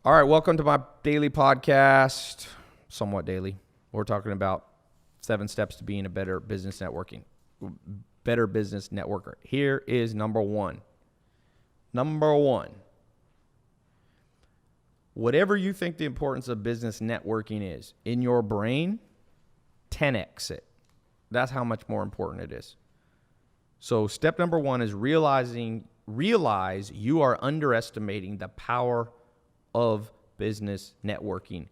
All right, welcome to my daily podcast, somewhat daily. We're talking about 7 steps to being a better business networker. Here is number one. Whatever you think the importance of business networking is, in your brain, 10x it. That's how much more important it is. So step number 1 is realize you are underestimating the power of business networking.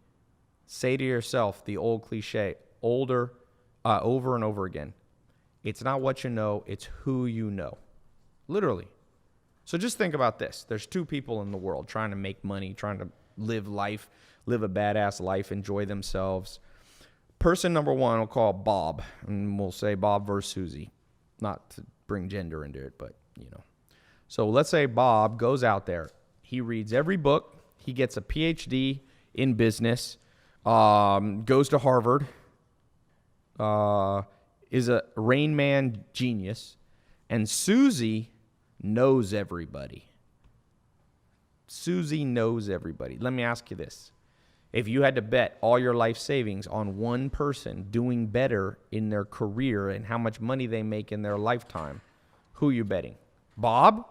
Say to yourself the old cliche, over and over again. It's not what you know, it's who you know. Literally. So just think about this. There's 2 people in the world trying to make money, trying to live life, live a badass life, enjoy themselves. Person number 1 we'll call Bob, and we'll say Bob versus Susie. Not to bring gender into it, but you know. So let's say Bob goes out there. He reads every book. He gets a PhD in business, goes to Harvard, is a Rain Man genius, and Susie knows everybody. Susie knows everybody. Let me ask you this. If you had to bet all your life savings on one person doing better in their career and how much money they make in their lifetime, who are you betting? Bob?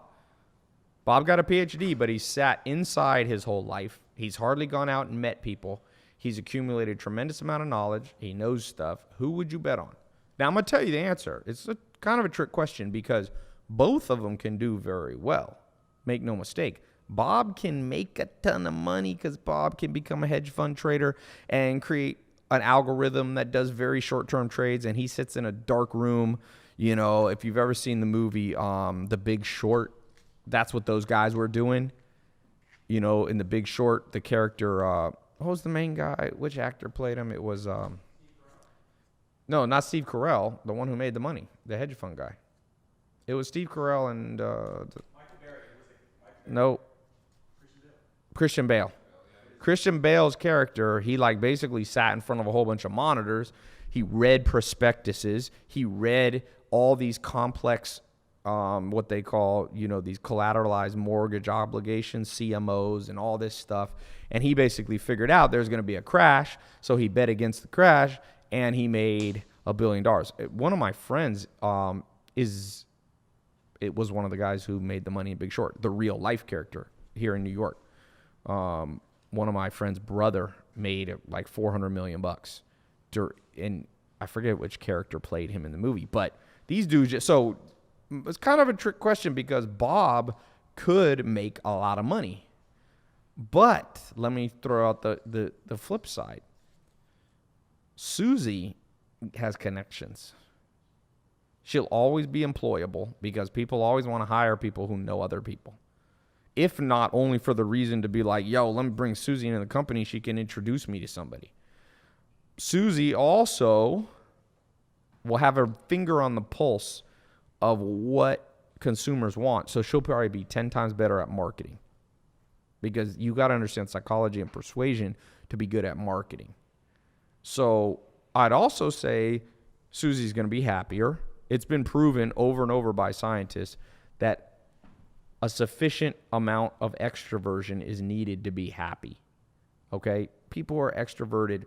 Bob got a PhD, but he's sat inside his whole life. He's hardly gone out and met people. He's accumulated a tremendous amount of knowledge. He knows stuff. Who would you bet on? Now, I'm going to tell you the answer. It's kind of a trick question because both of them can do very well. Make no mistake. Bob can make a ton of money because Bob can become a hedge fund trader and create an algorithm that does very short-term trades, and he sits in a dark room. You know, if you've ever seen the movie The Big Short, that's what those guys were doing. You know, in The Big Short, the character, what was the main guy? Which actor played him? It was, no, not Steve Carell, the one who made the money, the hedge fund guy. It was Steve Carell and, no, Christian Bale. Christian Bale's character, he basically sat in front of a whole bunch of monitors. He read prospectuses. He read all these complex what they call, these collateralized mortgage obligations, CMOs, and all this stuff. And he basically figured out there's going to be a crash, so he bet against the crash, and he made $1 billion. One of my friends was one of the guys who made the money in Big Short, the real life character here in New York. One of my friend's brother made like $400 million bucks. And I forget which character played him in the movie, but these dudes so it's kind of a trick question because Bob could make a lot of money. But let me throw out the flip side. Susie has connections. She'll always be employable because people always want to hire people who know other people. If not only for the reason to be like, yo, let me bring Susie into the company. She can introduce me to somebody. Susie also will have her finger on the pulse of what consumers want. So she'll probably be 10 times better at marketing because you got to understand psychology and persuasion to be good at marketing. So I'd also say Susie's going to be happier. It's been proven over and over by scientists that a sufficient amount of extroversion is needed to be happy. Okay? People are extroverted.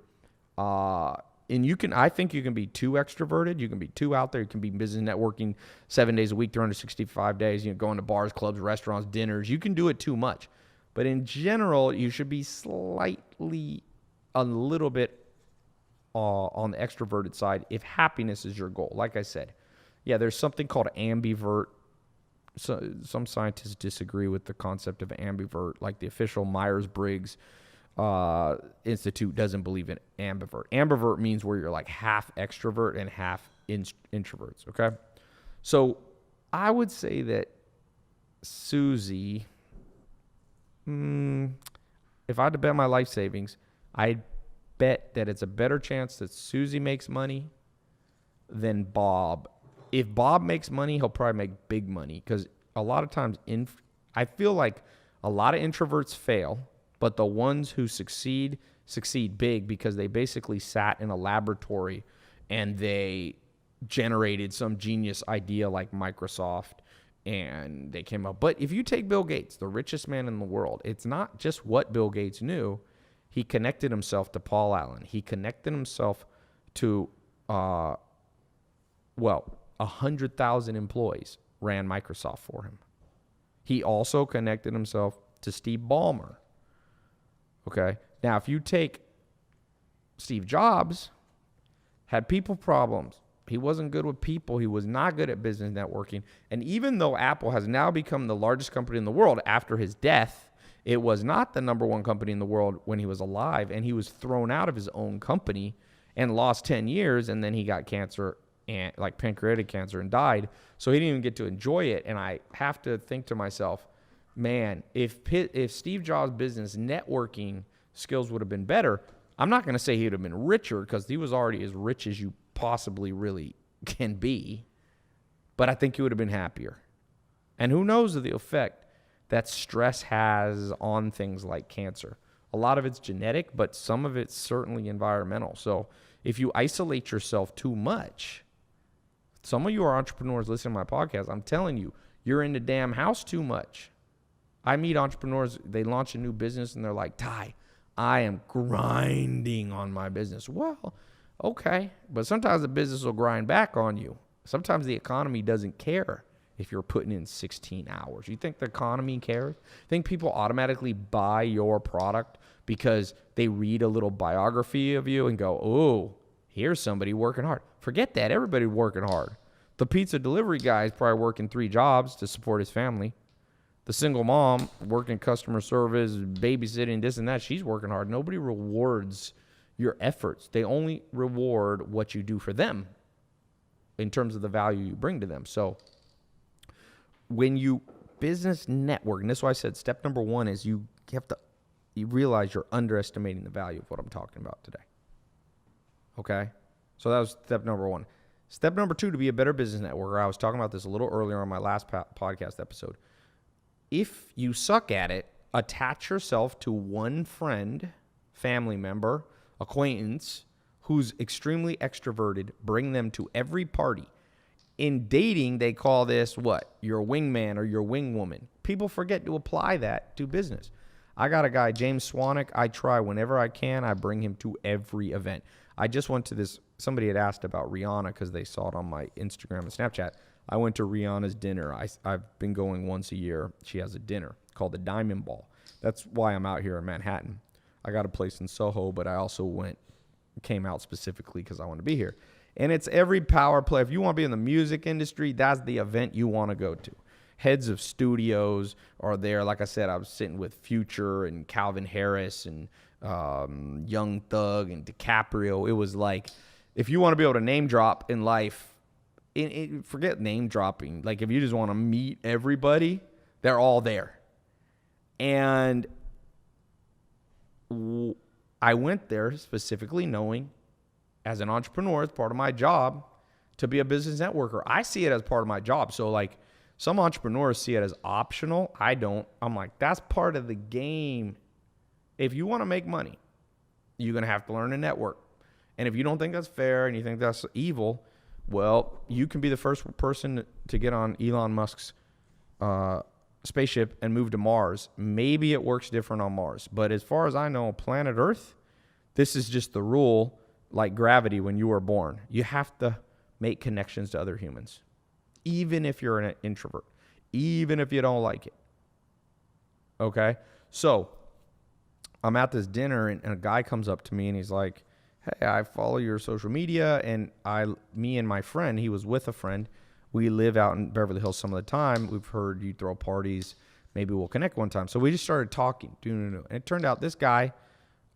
And I think you can be too extroverted. You can be too out there. You can be business networking 7 days a week, 365 days, going to bars, clubs, restaurants, dinners. You can do it too much. But in general, you should be a little bit on the extroverted side if happiness is your goal. Like I said, yeah, there's something called ambivert. So, some scientists disagree with the concept of ambivert, like the official Myers-Briggs Institute doesn't believe in ambivert. Ambivert means where you're like half extrovert and half introverts, okay? So I would say that Susie, if I had to bet my life savings, I'd bet that it's a better chance that Susie makes money than Bob. If Bob makes money, he'll probably make big money because a lot of times I feel like a lot of introverts fail, but the ones who succeed big because they basically sat in a laboratory and they generated some genius idea like Microsoft And they came up. But if you take Bill Gates, the richest man in the world, it's not just what Bill Gates knew. He connected himself to Paul Allen. He connected himself to, 100,000 employees ran Microsoft for him. He also connected himself to Steve Ballmer. Okay. Now, if you take Steve Jobs, had people problems. He wasn't good with people. He was not good at business networking. And even though Apple has now become the largest company in the world after his death, it was not the number one company in the world when he was alive. And he was thrown out of his own company and lost 10 years. And then he got cancer, and like pancreatic cancer, and died. So he didn't even get to enjoy it. And I have to think to myself, man, if Steve Jobs' business networking skills would have been better, I'm not going to say he would have been richer, because he was already as rich as you possibly really can be, but I think he would have been happier. And who knows the effect that stress has on things like cancer. A lot of it's genetic, but some of it's certainly environmental. So if you isolate yourself too much, some of you are entrepreneurs listening to my podcast, I'm telling you, you're in the damn house too much. I meet entrepreneurs, they launch a new business and they're like, Ty, I am grinding on my business. Well, okay, but sometimes the business will grind back on you. Sometimes the economy doesn't care if you're putting in 16 hours. You think the economy cares? Think people automatically buy your product because they read a little biography of you and go, oh, here's somebody working hard. Forget that. Everybody's working hard. The pizza delivery guy is probably working 3 jobs to support his family. The single mom working customer service, babysitting, this and that, she's working hard. Nobody rewards your efforts. They only reward what you do for them in terms of the value you bring to them. So when you business network, and this is why I said step number 1 is you realize you're underestimating the value of what I'm talking about today. Okay? So that was step number 1. Step number 2, to be a better business networker. I was talking about this a little earlier on my last podcast episode. If you suck at it, attach yourself to one friend, family member, acquaintance who's extremely extroverted. Bring them to every party. In dating, they call this what? Your wingman or your wingwoman. People forget to apply that to business. I got a guy, James Swanwick. I try whenever I can. I bring him to every event. I just went to this. Somebody had asked about Rihanna because they saw it on my Instagram and Snapchat. I went to Rihanna's dinner. I've been going once a year. She has a dinner called the Diamond Ball. That's why I'm out here in Manhattan. I got a place in Soho, but I also came out specifically because I want to be here. And it's every power play. If you want to be in the music industry, that's the event you want to go to. Heads of studios are there. Like I said, I was sitting with Future and Calvin Harris and Young Thug and DiCaprio. It was like, if you want to be able to name drop in life, forget name dropping. Like if you just want to meet everybody, they're all there. And I went there specifically knowing, as an entrepreneur, it's part of my job to be a business networker. I see it as part of my job. So like some entrepreneurs see it as optional. I don't. I'm like, that's part of the game. If you want to make money, you're going to have to learn to network. And if you don't think that's fair and you think that's evil, well, you can be the first person to get on Elon Musk's spaceship and move to Mars. Maybe it works different on Mars. But as far as I know, planet Earth, this is just the rule, like gravity when you were born. You have to make connections to other humans, even if you're an introvert, even if you don't like it. Okay? So I'm at this dinner, and a guy comes up to me, and he's like, hey, I follow your social media, and me and my friend, he was with a friend, we live out in Beverly Hills some of the time. We've heard you throw parties. Maybe we'll connect one time. So we just started talking. And it turned out this guy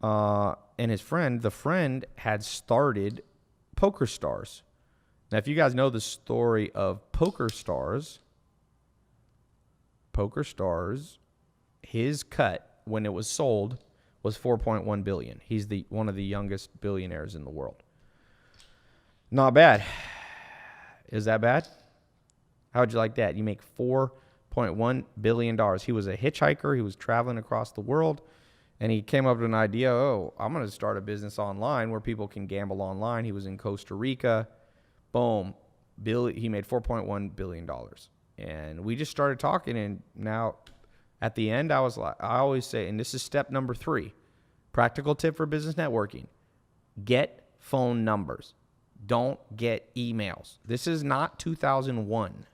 and his friend, the friend had started Poker Stars. Now, if you guys know the story of Poker Stars, his cut when it was sold was $4.1 billion. He's one of the youngest billionaires in the world. Not bad. Is that bad? How would you like that? You make $4.1 billion. He was a hitchhiker. He was traveling across the world, and he came up with an idea, I'm going to start a business online where people can gamble online. He was in Costa Rica. Boom. He made $4.1 billion. And we just started talking. And now at the end, I always say, and this is step number 3, practical tip for business networking: get phone numbers. Don't get emails. This is not 2001.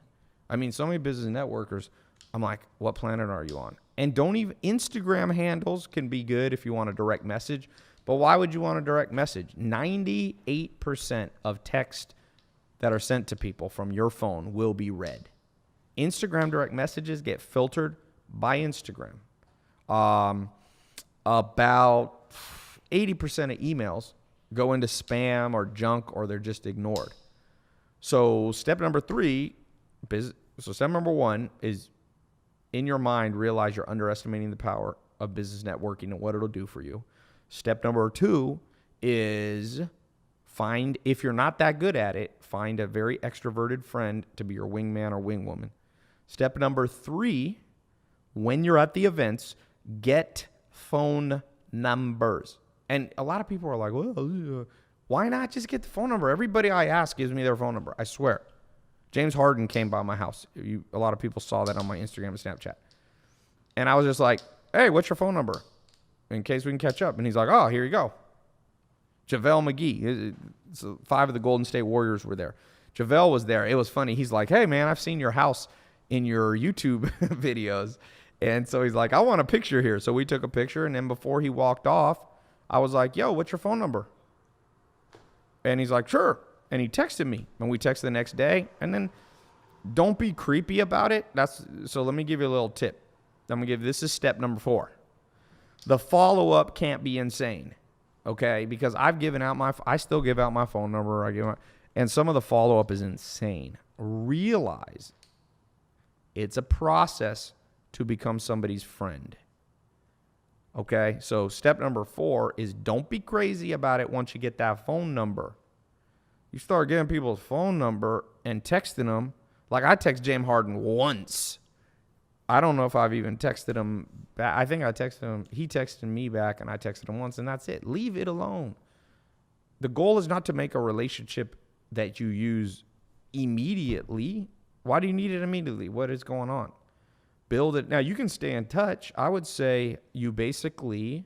I mean, so many business networkers, I'm like, what planet are you on? And don't even, Instagram handles can be good if you want a direct message, but why would you want a direct message? 98% of text that are sent to people from your phone will be read. Instagram direct messages get filtered by Instagram. About 80% of emails go into spam or junk, or they're just ignored. So step number 1 is, in your mind, realize you're underestimating the power of business networking and what it'll do for you. Step number 2 is if you're not that good at it, find a very extroverted friend to be your wingman or wingwoman. Step number 3, when you're at the events, get phone numbers. And a lot of people are like, well, why not just get the phone number? Everybody I ask gives me their phone number. I swear. James Harden came by my house. A lot of people saw that on my Instagram and Snapchat. And I was just like, hey, what's your phone number? In case we can catch up. And he's like, oh, here you go. JaVale McGee. So 5 of the Golden State Warriors were there. JaVale was there. It was funny. He's like, hey, man, I've seen your house in your YouTube videos. And so he's like, I want a picture here. So we took a picture. And then before he walked off, I was like, yo, what's your phone number? And he's like, sure. And he texted me. And we texted the next day. And then don't be creepy about it. So let me give you a little tip. This is step number 4. The follow-up can't be insane. Okay? Because I still give out my phone number. And some of the follow-up is insane. Realize it's a process to become somebody's friend. Okay, so step number 4 is don't be crazy about it once you get that phone number. You start getting people's phone number and texting them. Like I text James Harden once. I don't know if I've even texted him back. I think I texted him. He texted me back and I texted him once, and that's it. Leave it alone. The goal is not to make a relationship that you use immediately. Why do you need it immediately? What is going on? Build it. Now, you can stay in touch. I would say you basically,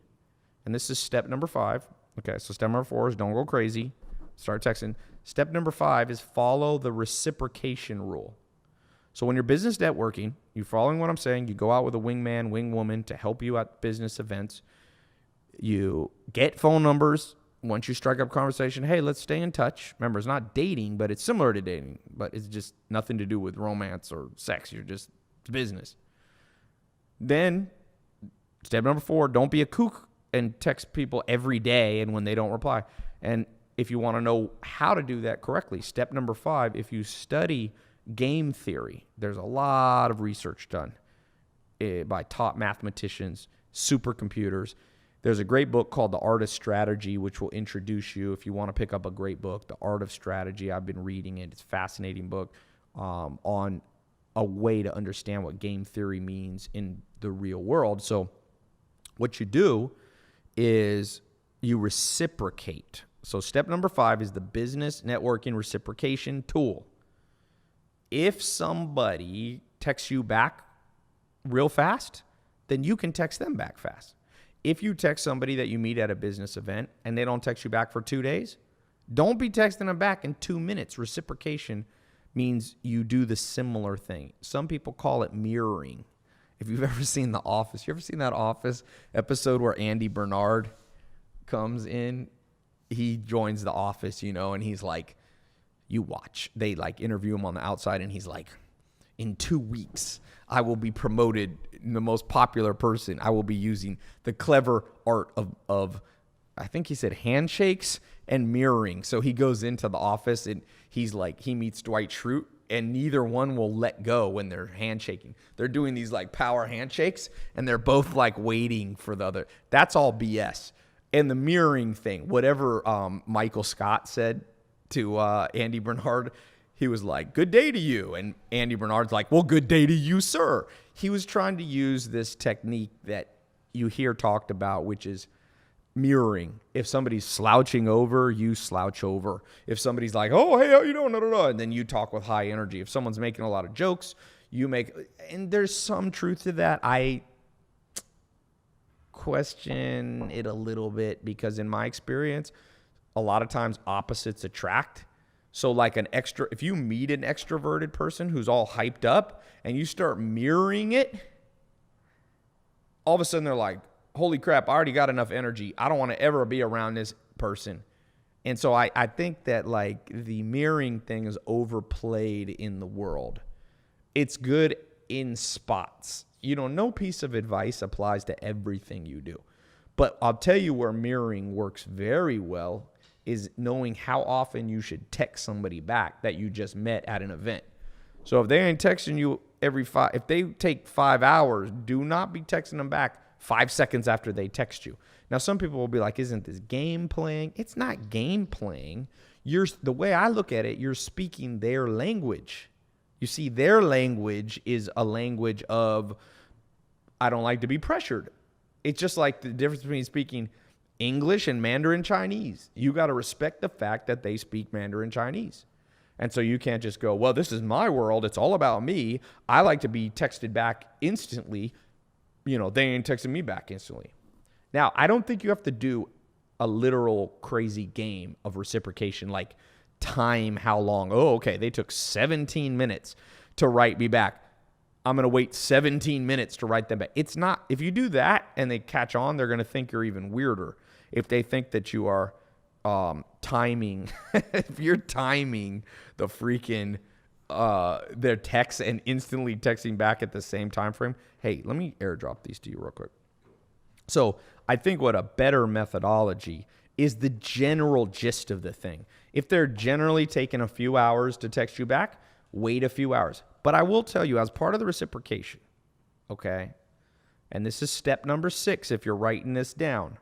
and this is step number 5. Okay, so step number 4 is don't go crazy. Start texting. Step number 5 is follow the reciprocation rule. So when you're business networking, you're following what I'm saying. You go out with a wingman, wingwoman to help you at business events. You get phone numbers. Once you strike up conversation, hey, let's stay in touch. Remember, it's not dating, but it's similar to dating. But it's just nothing to do with romance or sex. It's business. Then, step number 4, don't be a kook and text people every day and when they don't reply. And if you want to know how to do that correctly, step number 5, if you study game theory, there's a lot of research done by top mathematicians, supercomputers. There's a great book called The Art of Strategy, which will introduce you, if you want to pick up a great book, The Art of Strategy. I've been reading it. It's a fascinating book on a way to understand what game theory means in the real world. So what you do is you reciprocate. So step number 5 is the business networking reciprocation tool. If somebody texts you back real fast, then you can text them back fast. If you text somebody that you meet at a business event and they don't text you back for 2 days, don't be texting them back in 2 minutes. Reciprocation means you do the similar thing. Some people call it mirroring. If you've ever seen The Office, you ever seen that Office episode where Andy Bernard comes in? He joins the office, and he's like, you watch. They interview him on the outside and he's like, in 2 weeks, I will be promoted the most popular person. I will be using the clever art of I think he said handshakes and mirroring. So he goes into the office and he meets Dwight Schrute, and neither one will let go when they're handshaking. They're doing these power handshakes and they're both waiting for the other. That's all BS. And the mirroring thing, whatever Michael Scott said to Andy Bernard, he was like, good day to you. And Andy Bernard's like, well, good day to you, sir. He was trying to use this technique that you hear talked about, which is mirroring. If somebody's slouching over, you slouch over. If somebody's like, oh, hey, how you doing? No. And then you talk with high energy. If someone's making a lot of jokes, and there's some truth to that. I question it a little bit because in my experience, a lot of times opposites attract. So like if you meet an extroverted person who's all hyped up and you start mirroring it, all of a sudden they're like, holy crap, I already got enough energy. I don't want to ever be around this person. And so I think that like the mirroring thing is overplayed in the world. It's good in spots. No piece of advice applies to everything you do. But I'll tell you where mirroring works very well is knowing how often you should text somebody back that you just met at an event. So if they ain't texting you if they take 5 hours, do not be texting them back 5 seconds after they text you. Now, some people will be like, isn't this game playing? It's not game playing. The way I look at it, you're speaking their language. You see, their language is a language of, I don't like to be pressured. It's just like the difference between speaking English and Mandarin Chinese. You got to respect the fact that they speak Mandarin Chinese. And so you can't just go, well, this is my world. It's all about me. I like to be texted back instantly. They ain't texting me back instantly. Now, I don't think you have to do a literal crazy game of reciprocation, like time how long. Oh, okay, they took 17 minutes to write me back. I'm going to wait 17 minutes to write them back. It's not. If you do that and they catch on, they're going to think you're even weirder. If they think that you are timing, if you're timing the freaking their text and instantly texting back at the same time frame, hey, let me airdrop these to you real quick. So I think what a better methodology is the general gist of the thing. If they're generally taking a few hours to text you back, wait a few hours. But I will tell you, as part of the reciprocation, okay, and this is step number 6 if you're writing this down.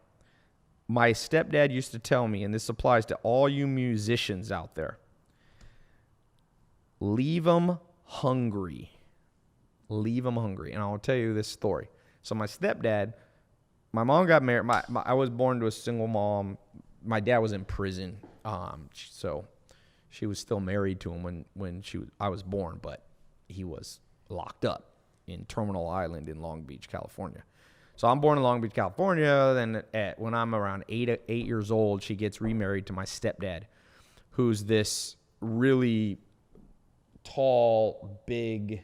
My stepdad used to tell me, and this applies to all you musicians out there, leave them hungry. Leave them hungry. And I'll tell you this story. So my stepdad, my mom got married. I was born to a single mom. My dad was in prison. So she was still married to him when I was born, but he was locked up in Terminal Island in Long Beach, California. So I'm born in Long Beach, California. Then when I'm around 8 years old, she gets remarried to my stepdad, who's this really tall, big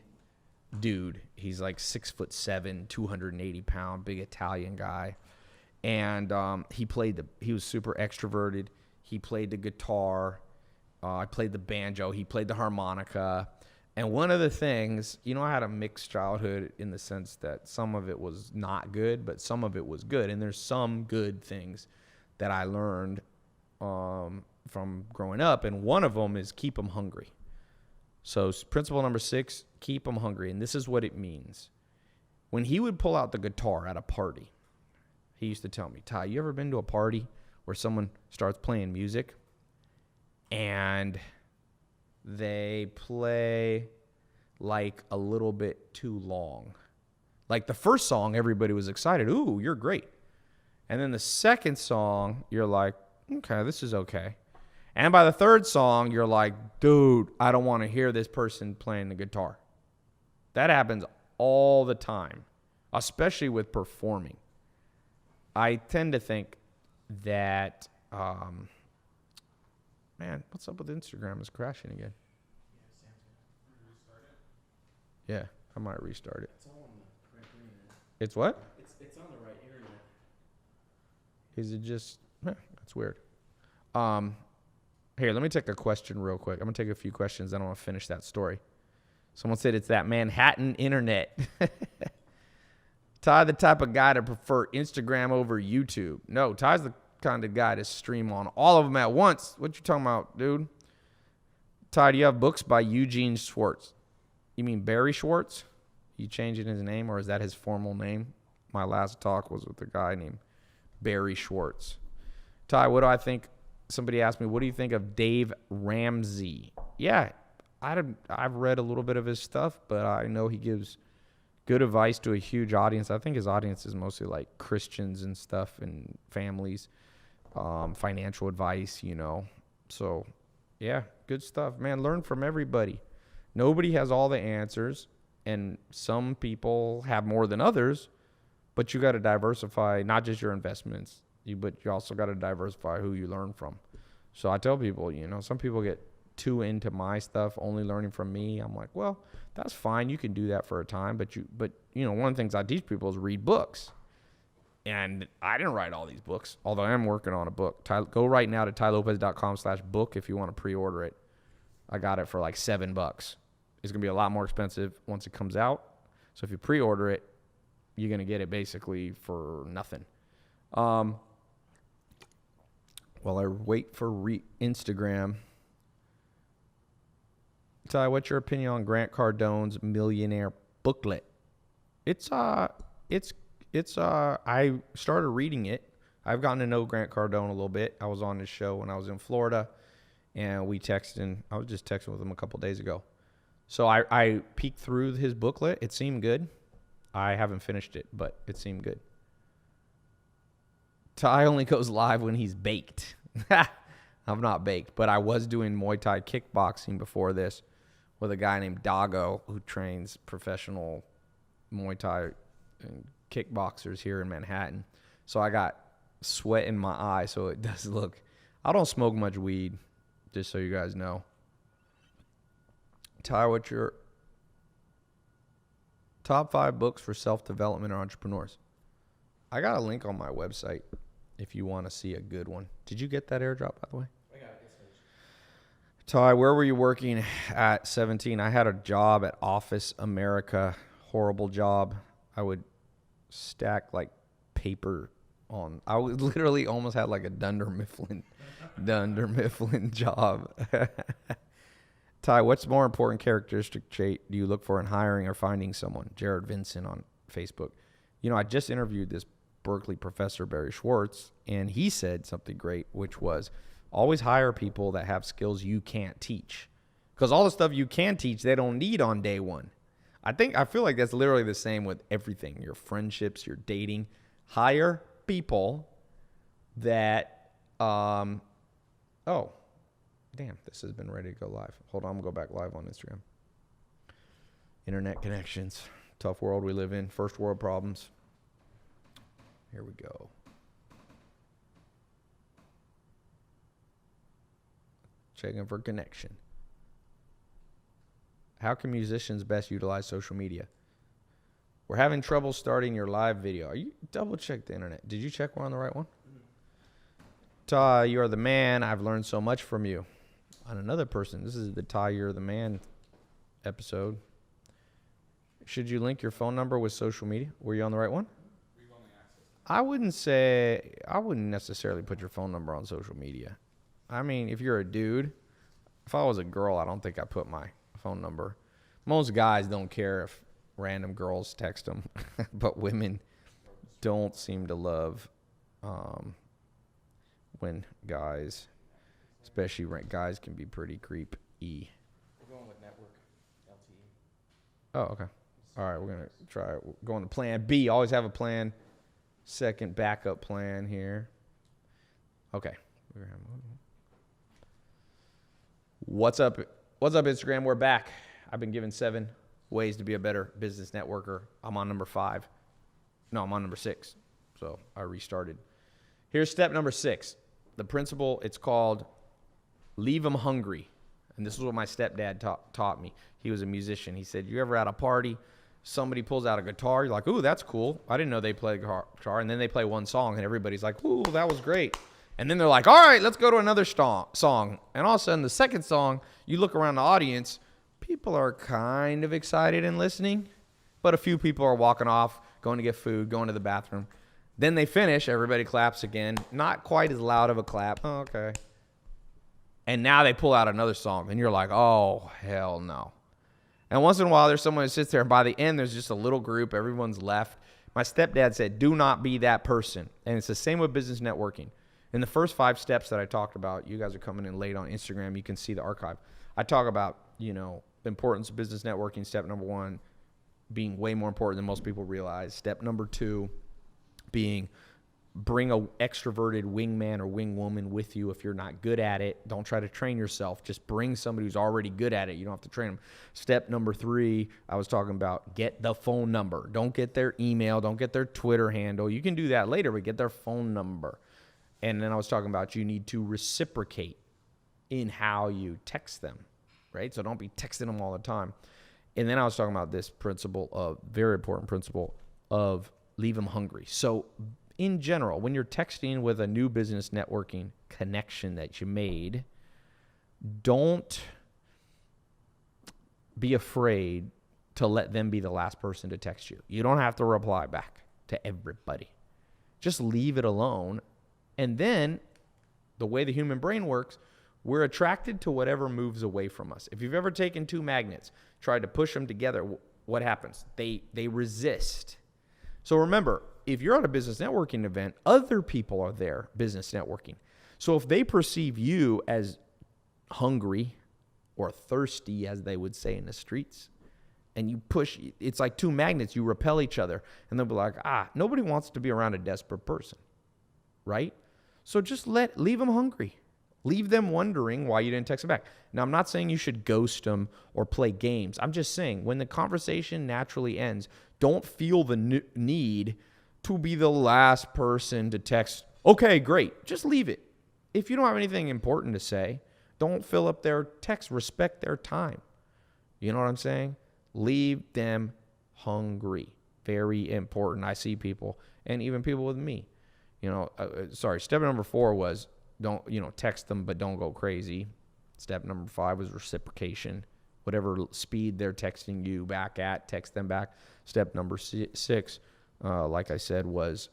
dude. He's like 6'7", 280 pound, big Italian guy. And he was super extroverted. He played the guitar. I played the banjo. He played the harmonica. And one of the things, I had a mixed childhood in the sense that some of it was not good, but some of it was good. And there's some good things that I learned from growing up. And one of them is keep them hungry. So principle number 6, keep them hungry. And this is what it means. When he would pull out the guitar at a party, he used to tell me, Ty, you ever been to a party where someone starts playing music and they play like a little bit too long? Like the first song, everybody was excited. Ooh, you're great. And then the second song, you're like, okay, this is okay. And by the third song, you're like, dude, I don't want to hear this person playing the guitar. That happens all the time, especially with performing. I tend to think that, man, what's up with Instagram? It's crashing again. Yeah, I might restart it. It's all on the correct internet. It's what? It's on the right internet. Is it just, that's weird. Here, let me take a question real quick. I'm going to take a few questions, then I want to finish that story. Someone said it's that Manhattan internet. Ty, the type of guy to prefer Instagram over YouTube. No, Ty's the kind of guy to stream on all of them at once. What you talking about, dude? Ty, do you have books by Eugene Schwartz? You mean Barry Schwartz? You changing his name, or is that his formal name? My last talk was with a guy named Barry Schwartz. Ty, what do I think? Somebody asked me, what do you think of Dave Ramsey? Yeah, I've read a little bit of his stuff, but I know he gives good advice to a huge audience. I think his audience is mostly like Christians and stuff and families, financial advice, So, yeah, good stuff. Man, learn from everybody. Nobody has all the answers. And some people have more than others, but you got to diversify not just your investments, but you also got to diversify who you learn from. So I tell people, some people get too into my stuff, only learning from me. I'm like, well, that's fine. You can do that for a time, but one of the things I teach people is read books. And I didn't write all these books, although I am working on a book. Go right now to tylopez.com/book if you want to pre-order it. I got it for like $7. It's going to be a lot more expensive once it comes out. So if you pre-order it, you're going to get it basically for nothing. While I wait for Instagram, Ty, what's your opinion on Grant Cardone's Millionaire booklet? I started reading it. I've gotten to know Grant Cardone a little bit. I was on his show when I was in Florida, and I was just texting with him a couple days ago. So I peeked through his booklet. It seemed good. I haven't finished it, but it seemed good. Ty only goes live when he's baked. I'm not baked, but I was doing Muay Thai kickboxing before this with a guy named Dago who trains professional Muay Thai and kickboxers here in Manhattan. So I got sweat in my eye, so it does look. I don't smoke much weed, just so you guys know. Ty, what's your top 5 books for self-development or entrepreneurs? I got a link on my website if you want to see a good one. Did you get that airdrop, by the way? I got it. It's finished. Ty, where were you working at 17? I had a job at Office America. Horrible job. I would stack like paper on. I would literally almost had like a Dunder Mifflin job. Ty, what's more important characteristic trait do you look for in hiring or finding someone? Jared Vincent on Facebook. I just interviewed this Berkeley professor, Barry Schwartz, and he said something great, which was always hire people that have skills you can't teach. Because all the stuff you can teach, they don't need on day one. I feel like that's literally the same with everything. Your friendships, your dating. Hire people that, oh, damn, this has been ready to go live. Hold on, I'm going to go back live on Instagram. Internet connections. Tough world we live in. First world problems. Here we go. Checking for connection. How can musicians best utilize social media? We're having trouble starting your live video. Are you double check the internet? Did you check we're on the right one? Ty, you are the man. I've learned so much from you. On another person, this is the Ty, you're the man episode. Should you link your phone number with social media? Were you on the right one? I wouldn't necessarily put your phone number on social media. I mean, if you're a dude, if I was a girl, I don't think I'd put my phone number. Most guys don't care if random girls text them, but women don't seem to love when guys, especially guys, can be pretty creepy. We're going with network LTE. Oh, okay. All right, we're going to try going to plan B. Always have a plan. Second backup plan here. Okay. What's up? What's up, Instagram? We're back. I've been given 7 ways to be a better business networker. I'm on number 5. No, I'm on number 6. So I restarted. Here's step number 6. The principle, it's called leave them hungry. And this is what my stepdad taught me. He was a musician. He said, you ever at a party, somebody pulls out a guitar, you're like, ooh, that's cool. I didn't know they played guitar. And then they play one song, and everybody's like, ooh, that was great. And then they're like, all right, let's go to another song. And all of a sudden, the second song, you look around the audience, people are kind of excited and listening, but a few people are walking off, going to get food, going to the bathroom. Then they finish, everybody claps again. Not quite as loud of a clap. Oh, okay. And now they pull out another song, and you're like, oh, hell no. And once in a while, there's someone who sits there, and by the end, there's just a little group. Everyone's left. My stepdad said, do not be that person. And it's the same with business networking. In the first 5 steps that I talked about, you guys are coming in late on Instagram. You can see the archive. I talk about, the importance of business networking. Step number 1 being way more important than most people realize. Step number 2 being bring a extroverted wingman or wingwoman with you if you're not good at it. Don't try to train yourself. Just bring somebody who's already good at it. You don't have to train them. Step number 3, I was talking about, get the phone number. Don't get their email. Don't get their Twitter handle. You can do that later, but get their phone number. And then I was talking about you need to reciprocate in how you text them, right? So don't be texting them all the time. And then I was talking about this principle of, very important principle of, leave them hungry. So in general, when you're texting with a new business networking connection that you made, don't be afraid to let them be the last person to text you. You don't have to reply back to everybody. Just leave it alone. And then the way the human brain works, we're attracted to whatever moves away from us. If you've ever taken 2 magnets, tried to push them together, what happens? They resist. So remember, if you're at a business networking event, other people are there business networking. So if they perceive you as hungry or thirsty, as they would say in the streets, and you push, it's like 2 magnets, you repel each other, and they'll be like, nobody wants to be around a desperate person, right? So just leave them hungry. Leave them wondering why you didn't text them back. Now, I'm not saying you should ghost them or play games. I'm just saying when the conversation naturally ends, don't feel the need to be the last person to text. Okay, great. Just leave it. If you don't have anything important to say, don't fill up their text. Respect their time. You know what I'm saying? Leave them hungry. Very important. I see people, and even people with me. Step number 4 was don't, text them, but don't go crazy. Step number 5 was reciprocation. Whatever speed they're texting you back at, text them back. Step number 6, like I said, was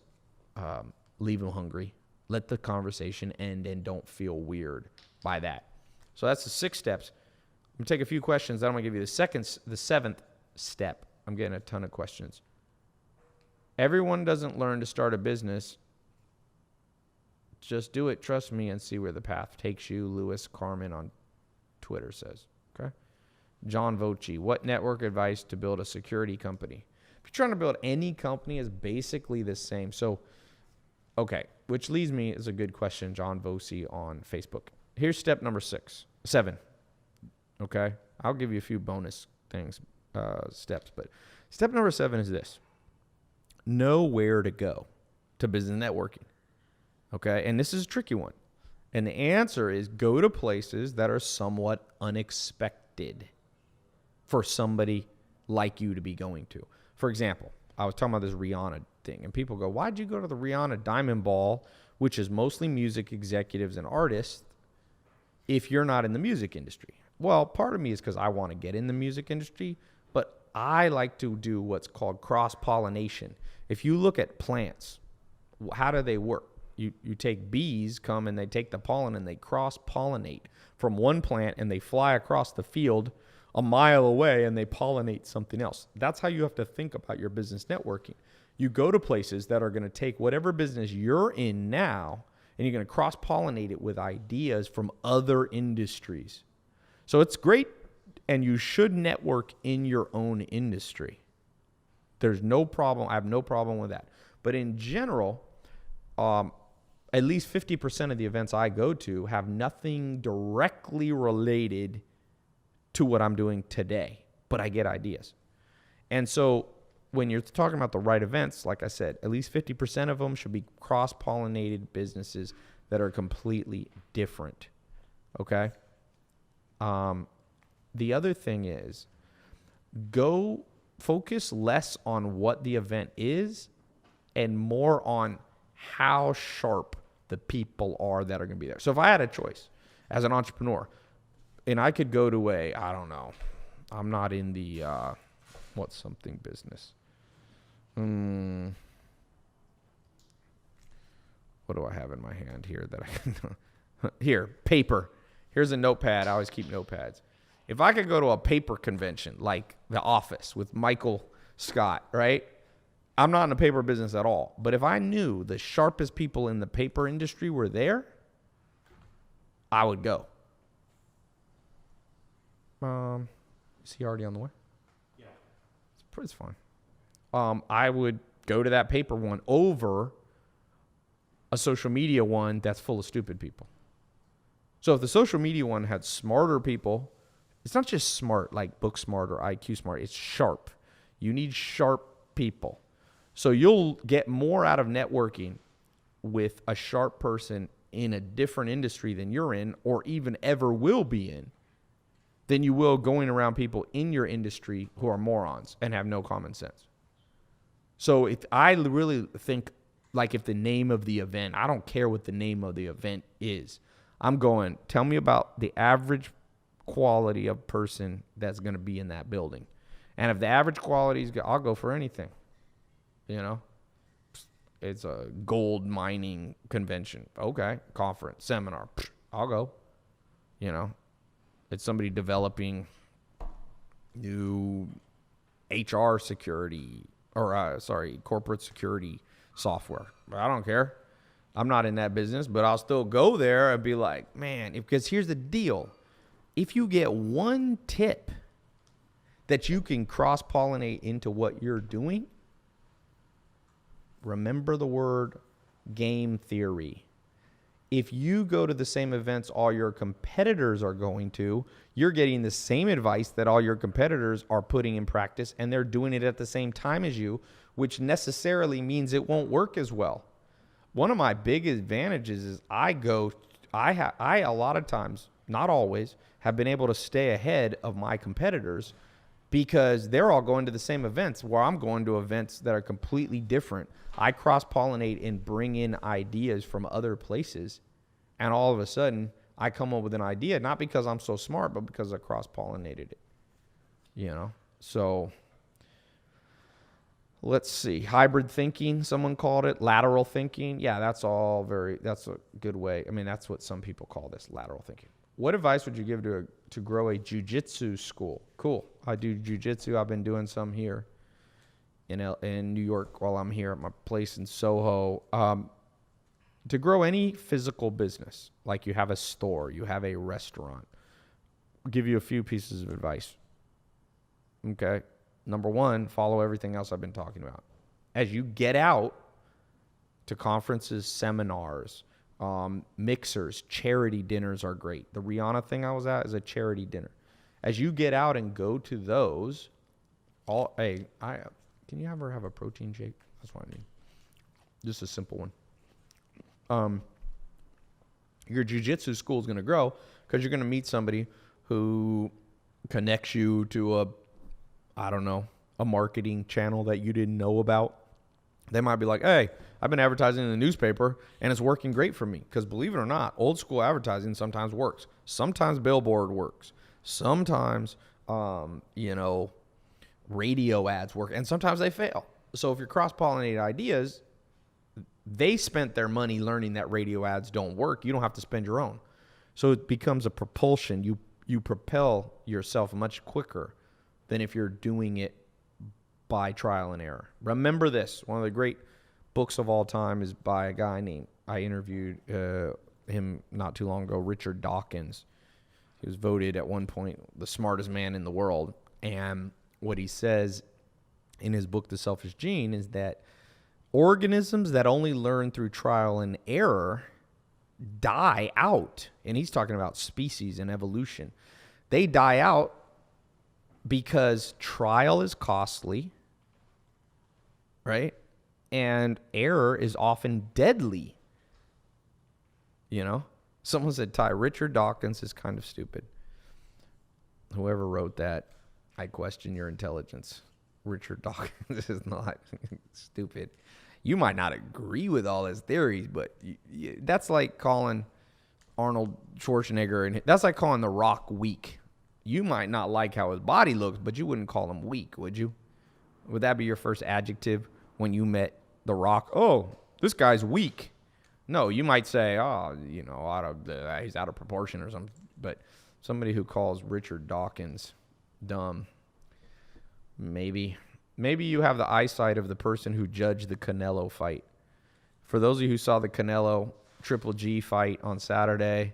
leave them hungry. Let the conversation end and don't feel weird by that. So that's the 6 steps. I'm going to take a few questions. Then I'm going to give you the 7th step. I'm getting a ton of questions. Everyone doesn't learn to start a business. Just do it, trust me, and see where the path takes you. Lewis Carmen on Twitter says. Okay. John Voci, what network advice to build a security company? If you're trying to build any company, is basically the same. So, okay, which leads me is a good question, John Voci on Facebook. Here's step number 7. Okay, I'll give you a few bonus steps, but step number 7 is this: know where to go to business networking. Okay, and this is a tricky one. And the answer is go to places that are somewhat unexpected for somebody like you to be going to. For example, I was talking about this Rihanna thing, and people go, why'd you go to the Rihanna Diamond Ball, which is mostly music executives and artists, if you're not in the music industry? Well, part of me is because I want to get in the music industry, but I like to do what's called cross-pollination. If you look at plants, how do they work? You take bees, come and they take the pollen and they cross-pollinate from one plant, and they fly across the field a mile away and they pollinate something else. That's how you have to think about your business networking. You go to places that are going to take whatever business you're in now, and you're going to cross-pollinate it with ideas from other industries. So it's great, and you should network in your own industry. There's no problem. I have no problem with that. But in general, at least 50% of the events I go to have nothing directly related to what I'm doing today, but I get ideas. And so when you're talking about the right events, like I said, at least 50% of them should be cross-pollinated businesses that are completely different. Okay? The other thing is, go focus less on what the event is and more on how sharp the people are that are going to be there. So if I had a choice as an entrepreneur, and I could go to I don't know, I'm not in the, what's something business? What do I have in my hand here that I can, here, paper. Here's a notepad. I always keep notepads. If I could go to a paper convention like The Office with Michael Scott, right? I'm not in the paper business at all. But if I knew the sharpest people in the paper industry were there, I would go. Is he already on the way? Yeah. It's fine. I would go to that paper one over a social media one that's full of stupid people. So if the social media one had smarter people, it's not just smart, like book smart or IQ smart. It's sharp. You need sharp people. So you'll get more out of networking with a sharp person in a different industry than you're in, or even ever will be in, than you will going around people in your industry who are morons and have no common sense. So I really think, like, if the name of the event, I don't care what the name of the event is. I'm going, tell me about the average quality of person that's going to be in that building. And if the average quality is good, I'll go for anything. You know, it's a gold mining convention. Okay. Conference, seminar. I'll go. You know, it's somebody developing new HR security or, corporate security software. I don't care. I'm not in that business, but I'll still go there and be like, man, because here's the deal. If you get one tip that you can cross-pollinate into what you're doing, remember the word game theory. If you go to the same events all your competitors are going to, you're getting the same advice that all your competitors are putting in practice, and they're doing it at the same time as you, which necessarily means it won't work as well. One of my big advantages is I a lot of times, not always, have been able to stay ahead of my competitors because they're all going to the same events where I'm going to events that are completely different. I cross-pollinate and bring in ideas from other places, and all of a sudden I come up with an idea, not because I'm so smart, but because I cross-pollinated it. You know? So let's see. Hybrid thinking, someone called it. Lateral thinking. Yeah, that's a good way. I mean, that's what some people call this, lateral thinking. What advice would you give to grow a jiu-jitsu school? Cool. I do jiu-jitsu. I've been doing some here in New York while I'm here at my place in Soho. To grow any physical business, like you have a store, you have a restaurant, I'll give you a few pieces of advice. Okay. Number one, follow everything else I've been talking about. As you get out to conferences, seminars, mixers, charity dinners are great. The Rihanna thing I was at is a charity dinner. As you get out and go to those, can you ever have a protein shake? That's what I need. Just a simple one. Your jiu-jitsu school is going to grow because you're going to meet somebody who connects you to a marketing channel that you didn't know about. They might be like, hey, I've been advertising in the newspaper and it's working great for me. Because believe it or not, old school advertising sometimes works. Sometimes billboard works. Sometimes, radio ads work. And sometimes they fail. So if you're cross-pollinating ideas, they spent their money learning that radio ads don't work. You don't have to spend your own. So it becomes a propulsion. You propel yourself much quicker than if you're doing it by trial and error. Remember this. One of the great books of all time is by a guy named, I interviewed him not too long ago, Richard Dawkins. He was voted at one point the smartest man in the world. And what he says in his book, The Selfish Gene, is that organisms that only learn through trial and error die out. And he's talking about species and evolution. They die out because trial is costly, right? And error is often deadly. You know? Someone said, Ty, Richard Dawkins is kind of stupid. Whoever wrote that, I question your intelligence. Richard Dawkins is not stupid. You might not agree with all his theories, but that's like calling Arnold Schwarzenegger, and that's like calling The Rock weak. You might not like how his body looks, but you wouldn't call him weak, would you? Would that be your first adjective when you met The Rock? Oh, this guy's weak. No, you might say, he's out of proportion or something. But somebody who calls Richard Dawkins dumb, maybe you have the eyesight of the person who judged the Canelo fight. For those of you who saw the Canelo Triple G fight on Saturday,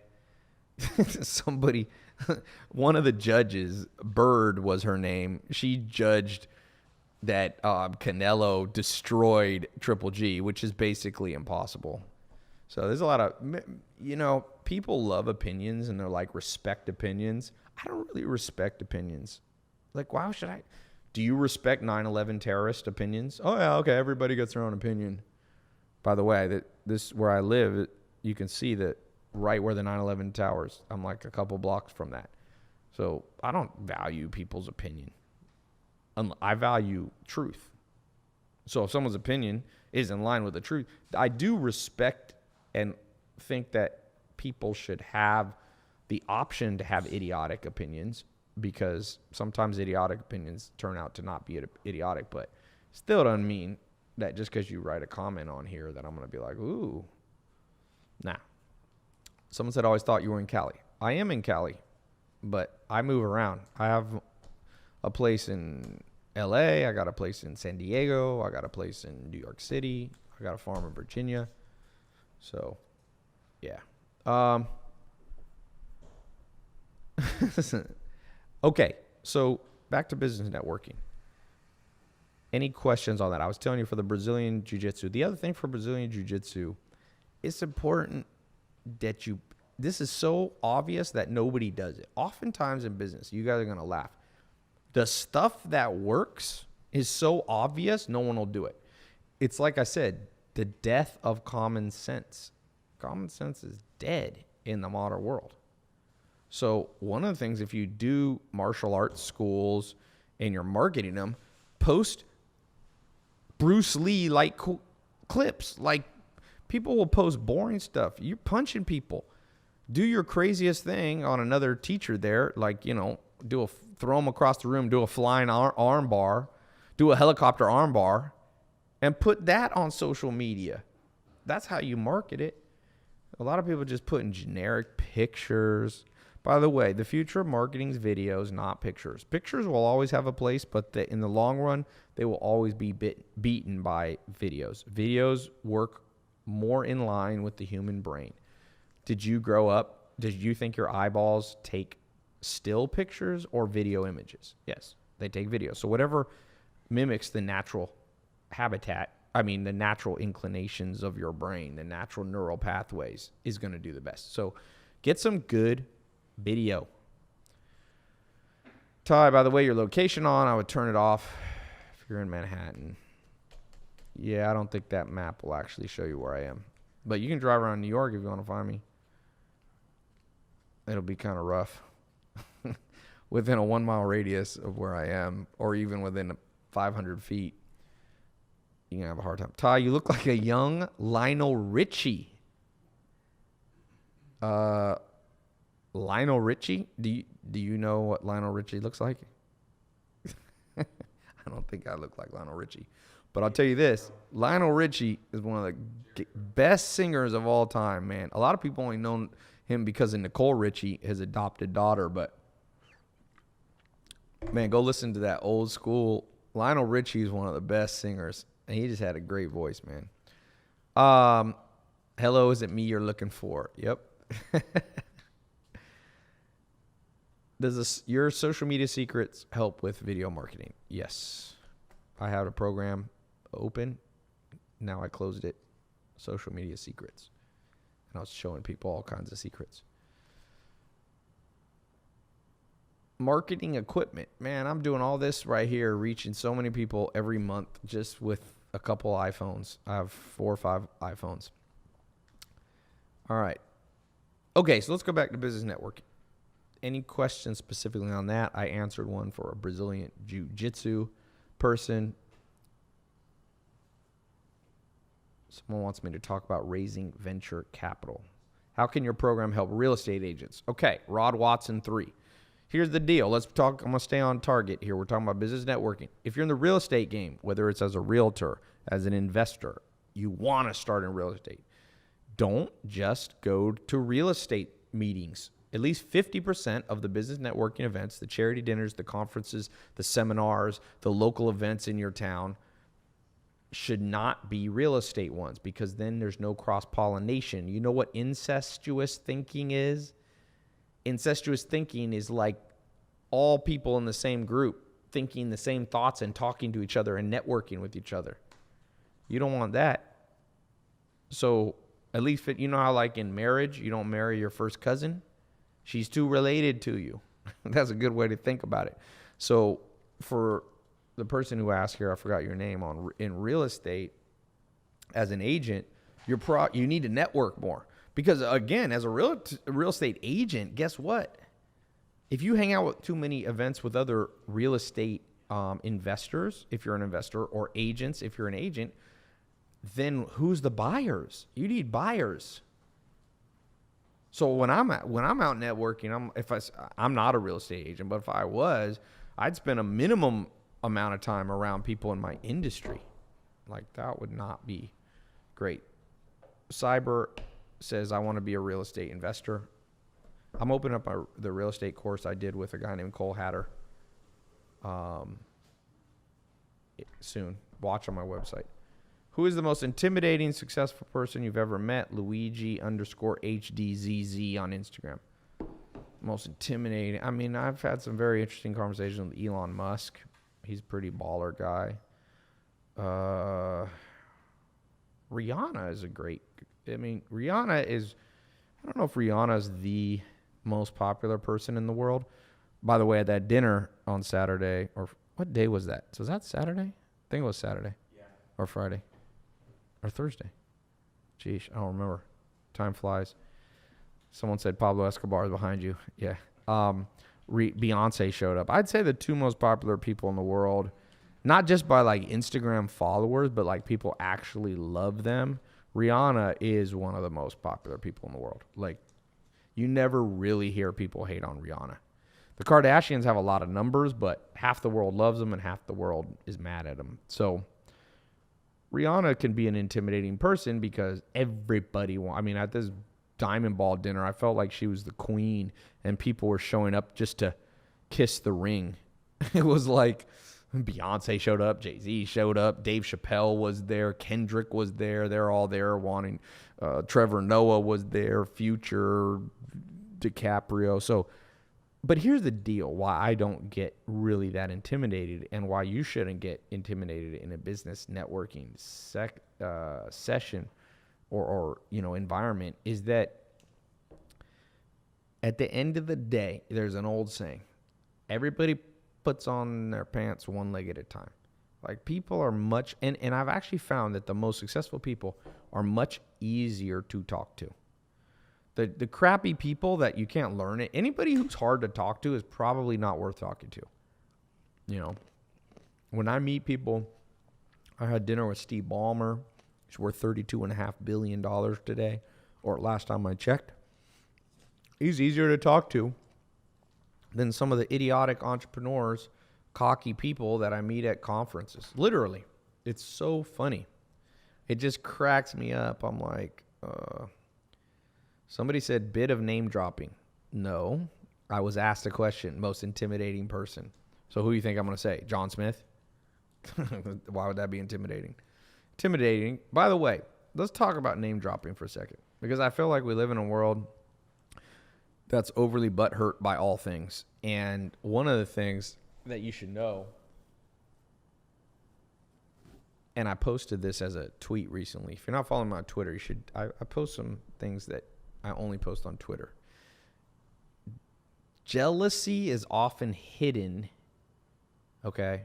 one of the judges, Bird was her name, she judged that Canelo destroyed Triple G, which is basically impossible. So there's a lot of, people love opinions and they're like, respect opinions. I don't really respect opinions. Like, why should I? Do you respect 9/11 terrorist opinions? Oh, yeah, okay, everybody gets their own opinion. By the way, where I live, you can see that right where the 9/11 towers, I'm like a couple blocks from that. So I don't value people's opinion. I value truth. So if someone's opinion is in line with the truth, I do respect and think that people should have the option to have idiotic opinions, because sometimes idiotic opinions turn out to not be idiotic, but still doesn't mean that just because you write a comment on here that I'm going to be like, ooh. Nah. Someone said, I always thought you were in Cali. I am in Cali, but I move around. I have a place in LA. I got a place in San Diego. I got a place in New York City. I got a farm in Virginia. So, yeah. Okay, so back to business networking. Any questions on that? I was telling you for the Brazilian Jiu-Jitsu. The other thing for Brazilian Jiu-Jitsu, it's important that this is so obvious that nobody does it. Oftentimes in business, you guys are going to laugh. The stuff that works is so obvious, no one will do it. It's like I said, the death of common sense. Common sense is dead in the modern world. So one of the things, if you do martial arts schools and you're marketing them, post Bruce Lee like clips. Like, people will post boring stuff. You're punching people. Do your craziest thing on another teacher there, like, throw them across the room, do a flying arm bar, do a helicopter arm bar, and put that on social media. That's how you market it. A lot of people just put in generic pictures. By the way, the future of marketing is videos, not pictures. Pictures will always have a place, but in the long run, they will always be beaten by videos. Videos work more in line with the human brain. Did you grow up? Did you think your eyeballs take still pictures or video images? Yes, they take video. So whatever mimics the natural the natural inclinations of your brain, the natural neural pathways, is going to do the best. So get some good video. Ty, by the way, your location on, I would turn it off if you're in Manhattan. Yeah, I don't think that map will actually show you where I am. But you can drive around New York if you want to find me. It'll be kind of rough. Within a 1 mile radius of where I am, or even within 500 feet, you can have a hard time. Ty, you look like a young Lionel Richie. Lionel Richie? Do you know what Lionel Richie looks like? I don't think I look like Lionel Richie. But I'll tell you this. Lionel Richie is one of the best singers of all time, man. A lot of people only know him because of Nicole Richie, his adopted daughter. But, man, go listen to that old school. Lionel Richie is one of the best singers. And he just had a great voice, man. Hello, is it me you're looking for? Yep. Does your social media secrets help with video marketing? Yes. I had a program open. Now I closed it. Social media secrets. And I was showing people all kinds of secrets. Marketing equipment. Man, I'm doing all this right here, reaching so many people every month just with a couple iPhones. I have 4 or 5 iPhones. All right. Okay, so let's go back to business networking. Any questions specifically on that? I answered one for a Brazilian Jiu-Jitsu person. Someone wants me to talk about raising venture capital. How can your program help real estate agents? Okay, Rod Watson 3. Here's the deal. Let's talk. I'm going to stay on target here. We're talking about business networking. If you're in the real estate game, whether it's as a realtor, as an investor, you want to start in real estate, don't just go to real estate meetings. At least 50% of the business networking events, the charity dinners, the conferences, the seminars, the local events in your town should not be real estate ones, because then there's no cross-pollination. You know what incestuous thinking is? Incestuous thinking is like all people in the same group thinking the same thoughts and talking to each other and networking with each other. You don't want that. So At least, you know how like in marriage, you don't marry your first cousin? She's too related to you. That's a good way to think about it. So for the person who asked here, I forgot your name, in real estate, as an agent, you need to network more. Because again, as a real estate agent, guess what? If you hang out with too many events with other real estate investors, if you're an investor, or agents, if you're an agent, then who's the buyers? You need buyers. So when I'm out networking, I'm not a real estate agent, but if I was, I'd spend a minimum amount of time around people in my industry. Like, that would not be great. Cyber says, I want to be a real estate investor. I'm opening up the real estate course I did with a guy named Cole Hatter. Soon. Watch on my website. Who is the most intimidating, successful person you've ever met? Luigi_HDZZ on Instagram. Most intimidating. I mean, I've had some very interesting conversations with Elon Musk. He's a pretty baller guy. Rihanna is Rihanna is, I don't know if Rihanna is the most popular person in the world. By the way, at that dinner on Saturday, or what day was that? So was that Saturday? I think it was Saturday. Yeah. Or Friday. Or Thursday. Jeez, I don't remember. Time flies. Someone said Pablo Escobar is behind you. Yeah. Beyonce showed up. I'd say the two most popular people in the world, not just by like Instagram followers, but like people actually love them. Rihanna is one of the most popular people in the world. Like, you never really hear people hate on Rihanna. The Kardashians have a lot of numbers, but half the world loves them and half the world is mad at them. So Rihanna can be an intimidating person because everybody at this Diamond Ball dinner, I felt like she was the queen and people were showing up just to kiss the ring. It was like Beyonce showed up, Jay-Z showed up, Dave Chappelle was there, Kendrick was there. They're all there wanting. Trevor Noah was there, Future, DiCaprio. So, but here's the deal, why I don't get really that intimidated and why you shouldn't get intimidated in a business networking session or environment is that at the end of the day, there's an old saying, everybody puts on their pants one leg at a time. Like, people are much, and I've actually found that the most successful people are much easier to talk to. The crappy people that you can't learn it, anybody who's hard to talk to is probably not worth talking to. When I meet people, I had dinner with Steve Ballmer. He's worth $32.5 billion today, or last time I checked. He's easier to talk to than some of the idiotic entrepreneurs, cocky people that I meet at conferences. Literally. It's so funny. It just cracks me up. I'm like, somebody said bit of name dropping. No. I was asked a question, most intimidating person. So who do you think I'm going to say? John Smith? Why would that be intimidating? Intimidating. By the way, let's talk about name dropping for a second, because I feel like we live in a world that's overly butthurt by all things. And one of the things that you should know, and I posted this as a tweet recently. If you're not following me on Twitter, you should. I post some things that I only post on Twitter. Jealousy is often hidden. Okay?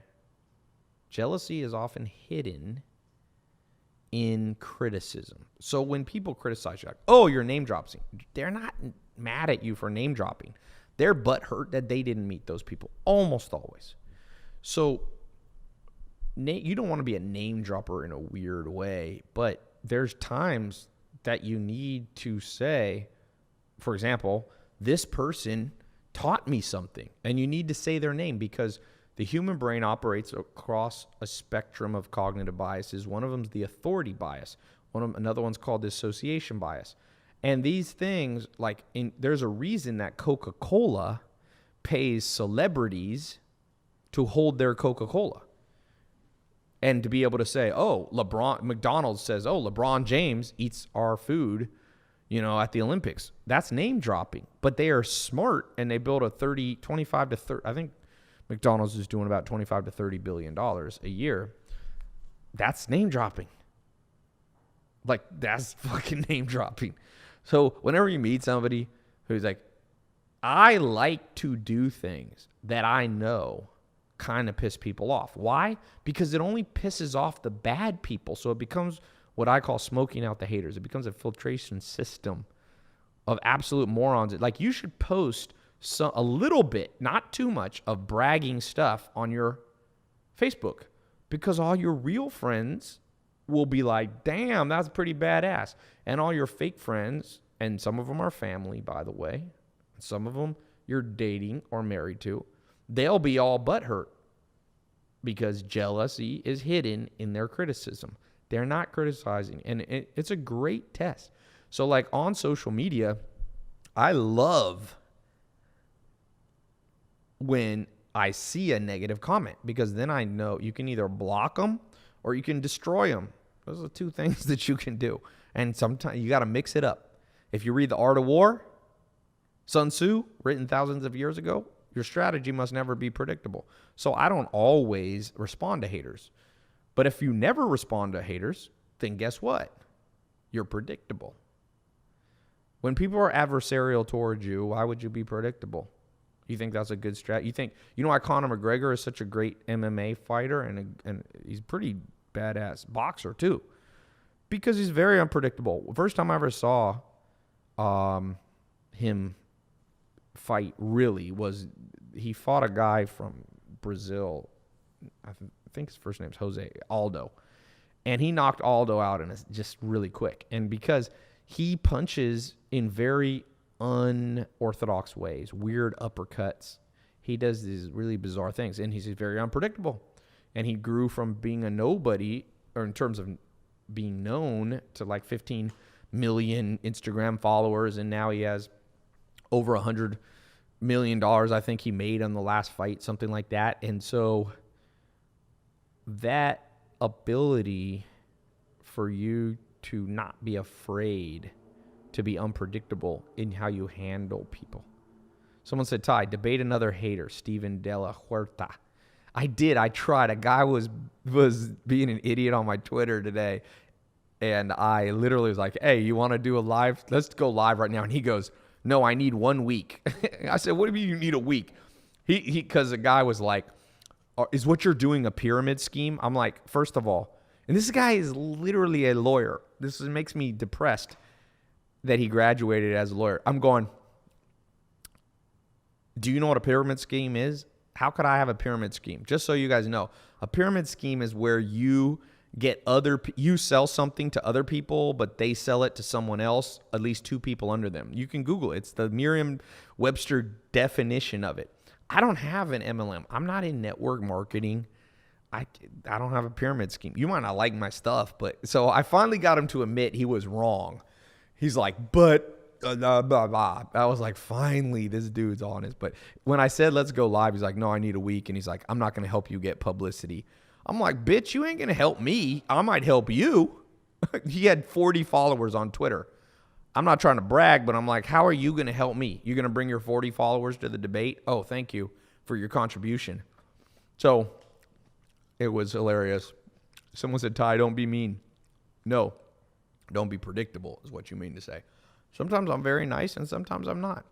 Jealousy is often hidden in criticism. So when people criticize you, like, oh, you're name dropping, they're not mad at you for name dropping. They're butthurt that they didn't meet those people, almost always. So you don't want to be a name dropper in a weird way, but there's times that you need to say, for example, this person taught me something, and you need to say their name, because the human brain operates across a spectrum of cognitive biases. One of them is the authority bias. Another one's called the association bias. And these things, there's a reason that Coca-Cola pays celebrities to hold their Coca-Cola. And to be able to say, McDonald's says, LeBron James eats our food, at the Olympics. That's name dropping. But they are smart, and they build a 25 to 30, I think McDonald's is doing about $25 to $30 billion a year. That's name dropping. Like, that's fucking name dropping. So whenever you meet somebody who's like, I like to do things that I know kind of piss people off. Why? Because it only pisses off the bad people. So it becomes what I call smoking out the haters. It becomes a filtration system of absolute morons. Like, you should post a little bit, not too much, of bragging stuff on your Facebook, because all your real friends will be like, damn, that's pretty badass. And all your fake friends, and some of them are family, by the way, some of them you're dating or married to, they'll be all butthurt because jealousy is hidden in their criticism. They're not criticizing. And it's a great test. So, like, on social media, I love when I see a negative comment, because then I know you can either block them or you can destroy them. Those are two things that you can do. And sometimes you got to mix it up. If you read The Art of War, Sun Tzu, written thousands of years ago, your strategy must never be predictable. So I don't always respond to haters. But if you never respond to haters, then guess what? You're predictable. When people are adversarial towards you, why would you be predictable? You think that's a good strategy? You know why Conor McGregor is such a great MMA fighter and he's pretty badass boxer too? Because he's very unpredictable. First time I ever saw him fight really was he fought a guy from Brazil. I think his first name's Jose Aldo. And he knocked Aldo out in just really quick. And because he punches in very unorthodox ways, weird uppercuts, he does these really bizarre things. And he's very unpredictable. And he grew from being a nobody, or in terms of being known, to like 15 million Instagram followers. And now he has over $100 million, I think he made on the last fight, something like that. And so that ability for you to not be afraid to be unpredictable in how you handle people. Someone said, Ty, debate another hater, Steven De La Huerta. I did. I tried. A guy was being an idiot on my Twitter today, and I literally was like, hey, you want to do a live? Let's go live right now. And he goes, no, I need 1 week. I said, what do you mean you need a week? Because the guy was like, is what you're doing a pyramid scheme? I'm like, first of all, and this guy is literally a lawyer. This makes me depressed that he graduated as a lawyer. I'm going, do you know what a pyramid scheme is? How could I have a pyramid scheme? Just so you guys know, a pyramid scheme is where you you sell something to other people, but they sell it to someone else, at least two people under them. You can Google it. It's the Merriam-Webster definition of it. I don't have an MLM. I'm not in network marketing. I don't have a pyramid scheme. You might not like my stuff, but so I finally got him to admit he was wrong. He's like, but blah, blah, blah. I was like, finally, this dude's honest. But when I said, let's go live, he's like, no, I need a week. And he's like, I'm not going to help you get publicity. I'm like, bitch, you ain't going to help me. I might help you. He had 40 followers on Twitter. I'm not trying to brag, but I'm like, how are you going to help me? You're going to bring your 40 followers to the debate? Oh, thank you for your contribution. So it was hilarious. Someone said, Ty, don't be mean. No, don't be predictable is what you mean to say. Sometimes I'm very nice and sometimes I'm not.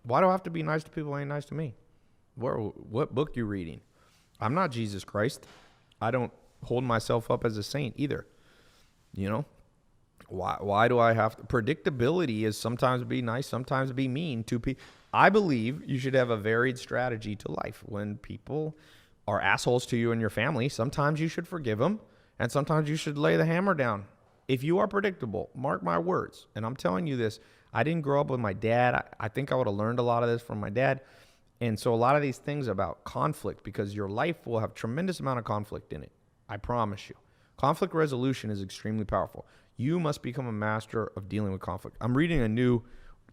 Why do I have to be nice to people who ain't nice to me? What book you reading? I'm not Jesus Christ. I don't hold myself up as a saint either. You know? Why do I have to? Predictability is sometimes be nice, sometimes be mean to people. I believe you should have a varied strategy to life. When people are assholes to you and your family, sometimes you should forgive them, and sometimes you should lay the hammer down. If you are predictable, mark my words, and I'm telling you this, I didn't grow up with my dad. I think I would have learned a lot of this from my dad. And so a lot of these things about conflict, because your life will have tremendous amount of conflict in it. I promise you. Conflict resolution is extremely powerful. You must become a master of dealing with conflict. I'm reading a new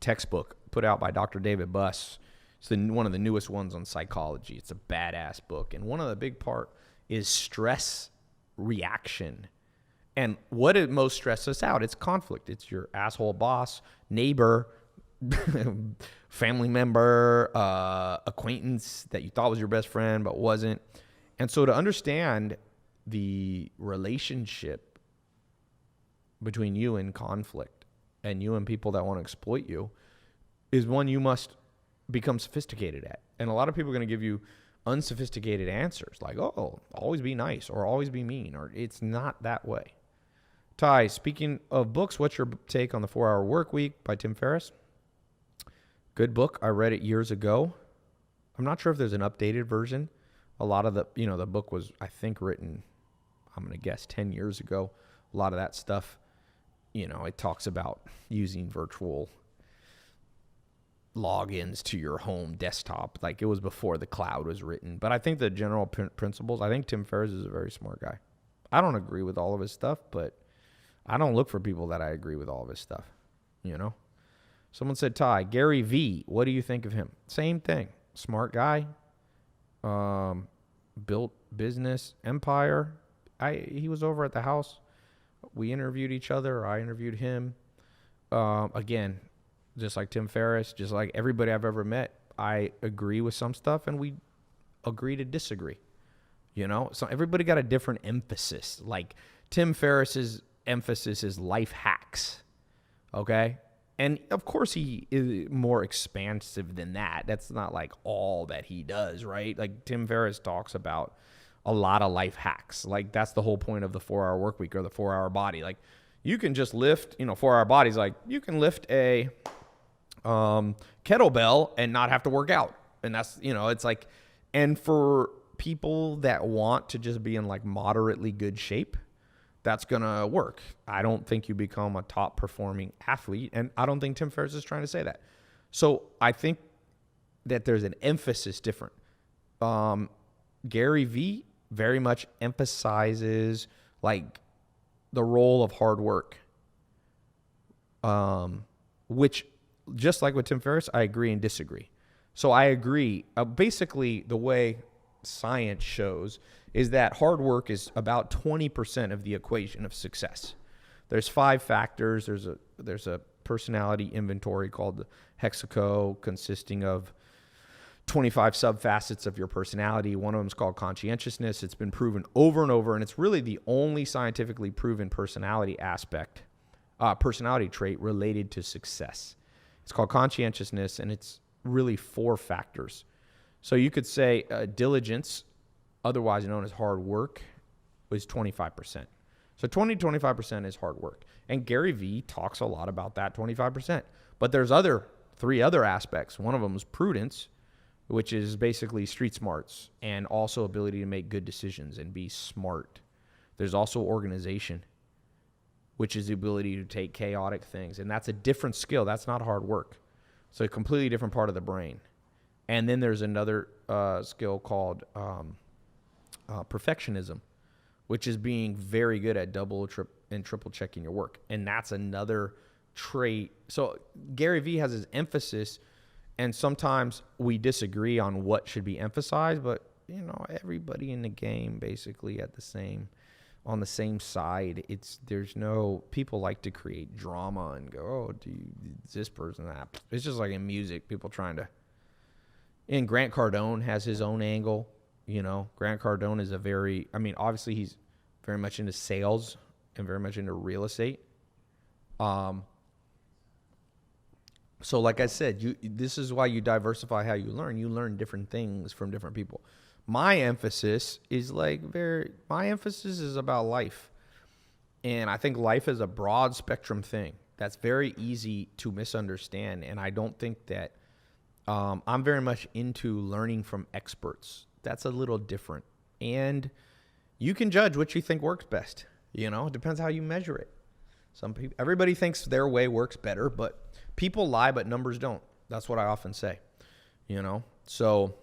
textbook put out by Dr. David Buss. It's one of the newest ones on psychology. It's a badass book. And one of the big part is stress reaction. And what it most stresses us out, it's conflict. It's your asshole boss, neighbor, family member, acquaintance that you thought was your best friend but wasn't. And so to understand the relationship between you and conflict and you and people that want to exploit you is one you must become sophisticated at. And a lot of people are going to give you unsophisticated answers like, oh, always be nice or always be mean, or it's not that way. Ty, speaking of books, what's your take on the 4-Hour Work Week by Tim Ferriss? Good book. I read it years ago. I'm not sure if there's an updated version. A lot of the book was, I think, written, I'm going to guess 10 years ago. A lot of that stuff, it talks about using virtual logins to your home desktop. Like, it was before the cloud was written. But I think the general principles, I think Tim Ferriss is a very smart guy. I don't agree with all of his stuff, but I don't look for people that I agree with all of his stuff, Someone said, Ty, Gary V, what do you think of him? Same thing. Smart guy. Built business empire. He was over at the house. We interviewed each other. I interviewed him. Again, just like Tim Ferriss, just like everybody I've ever met, I agree with some stuff and we agree to disagree. So everybody got a different emphasis. Like Tim Ferriss's emphasis is life hacks. Okay? And of course he is more expansive than that. That's not like all that he does, right? Like Tim Ferriss talks about a lot of life hacks. Like that's the whole point of the 4-Hour Work Week or the 4-Hour Body. Like you can just lift, 4-hour bodies. Like you can lift a kettlebell and not have to work out. And that's, it's like, and for people that want to just be in like moderately good shape, that's going to work. I don't think you become a top performing athlete. And I don't think Tim Ferriss is trying to say that. So I think that there's an emphasis different. Gary V very much emphasizes like the role of hard work. Which just like with Tim Ferriss, I agree and disagree. So I agree. Basically, the way science shows is that hard work is about 20% of the equation of success. There's 5 factors. There's a personality inventory called the Hexaco, consisting of 25 subfacets of your personality. One of them is called conscientiousness. It's been proven over and over, and it's really the only scientifically proven personality trait related to success. It's called conscientiousness, and it's really 4 factors. So you could say diligence, otherwise known as hard work, is 25%. So 20-25% is hard work. And Gary V talks a lot about that 25%. But there's 3 other aspects. One of them is prudence, which is basically street smarts and also ability to make good decisions and be smart. There's also organization, which is the ability to take chaotic things. And that's a different skill. That's not hard work. It's a completely different part of the brain. And then there's another skill called perfectionism, which is being very good at double and triple checking your work. And that's another trait. So Gary V has his emphasis, and sometimes we disagree on what should be emphasized, but everybody in the game basically on the same side. There's no, people like to create drama and go, oh, this person that. It's just like in music, people trying to. And Grant Cardone has his own angle. Grant Cardone is obviously he's very much into sales and very much into real estate. So like I said, this is why you diversify how you learn. You learn different things from different people. My emphasis is about life. And I think life is a broad spectrum thing that's very easy to misunderstand. And I don't think that I'm very much into learning from experts. That's a little different. And you can judge what you think works best. It depends how you measure it. Everybody thinks their way works better, but people lie, but numbers don't. That's what I often say. So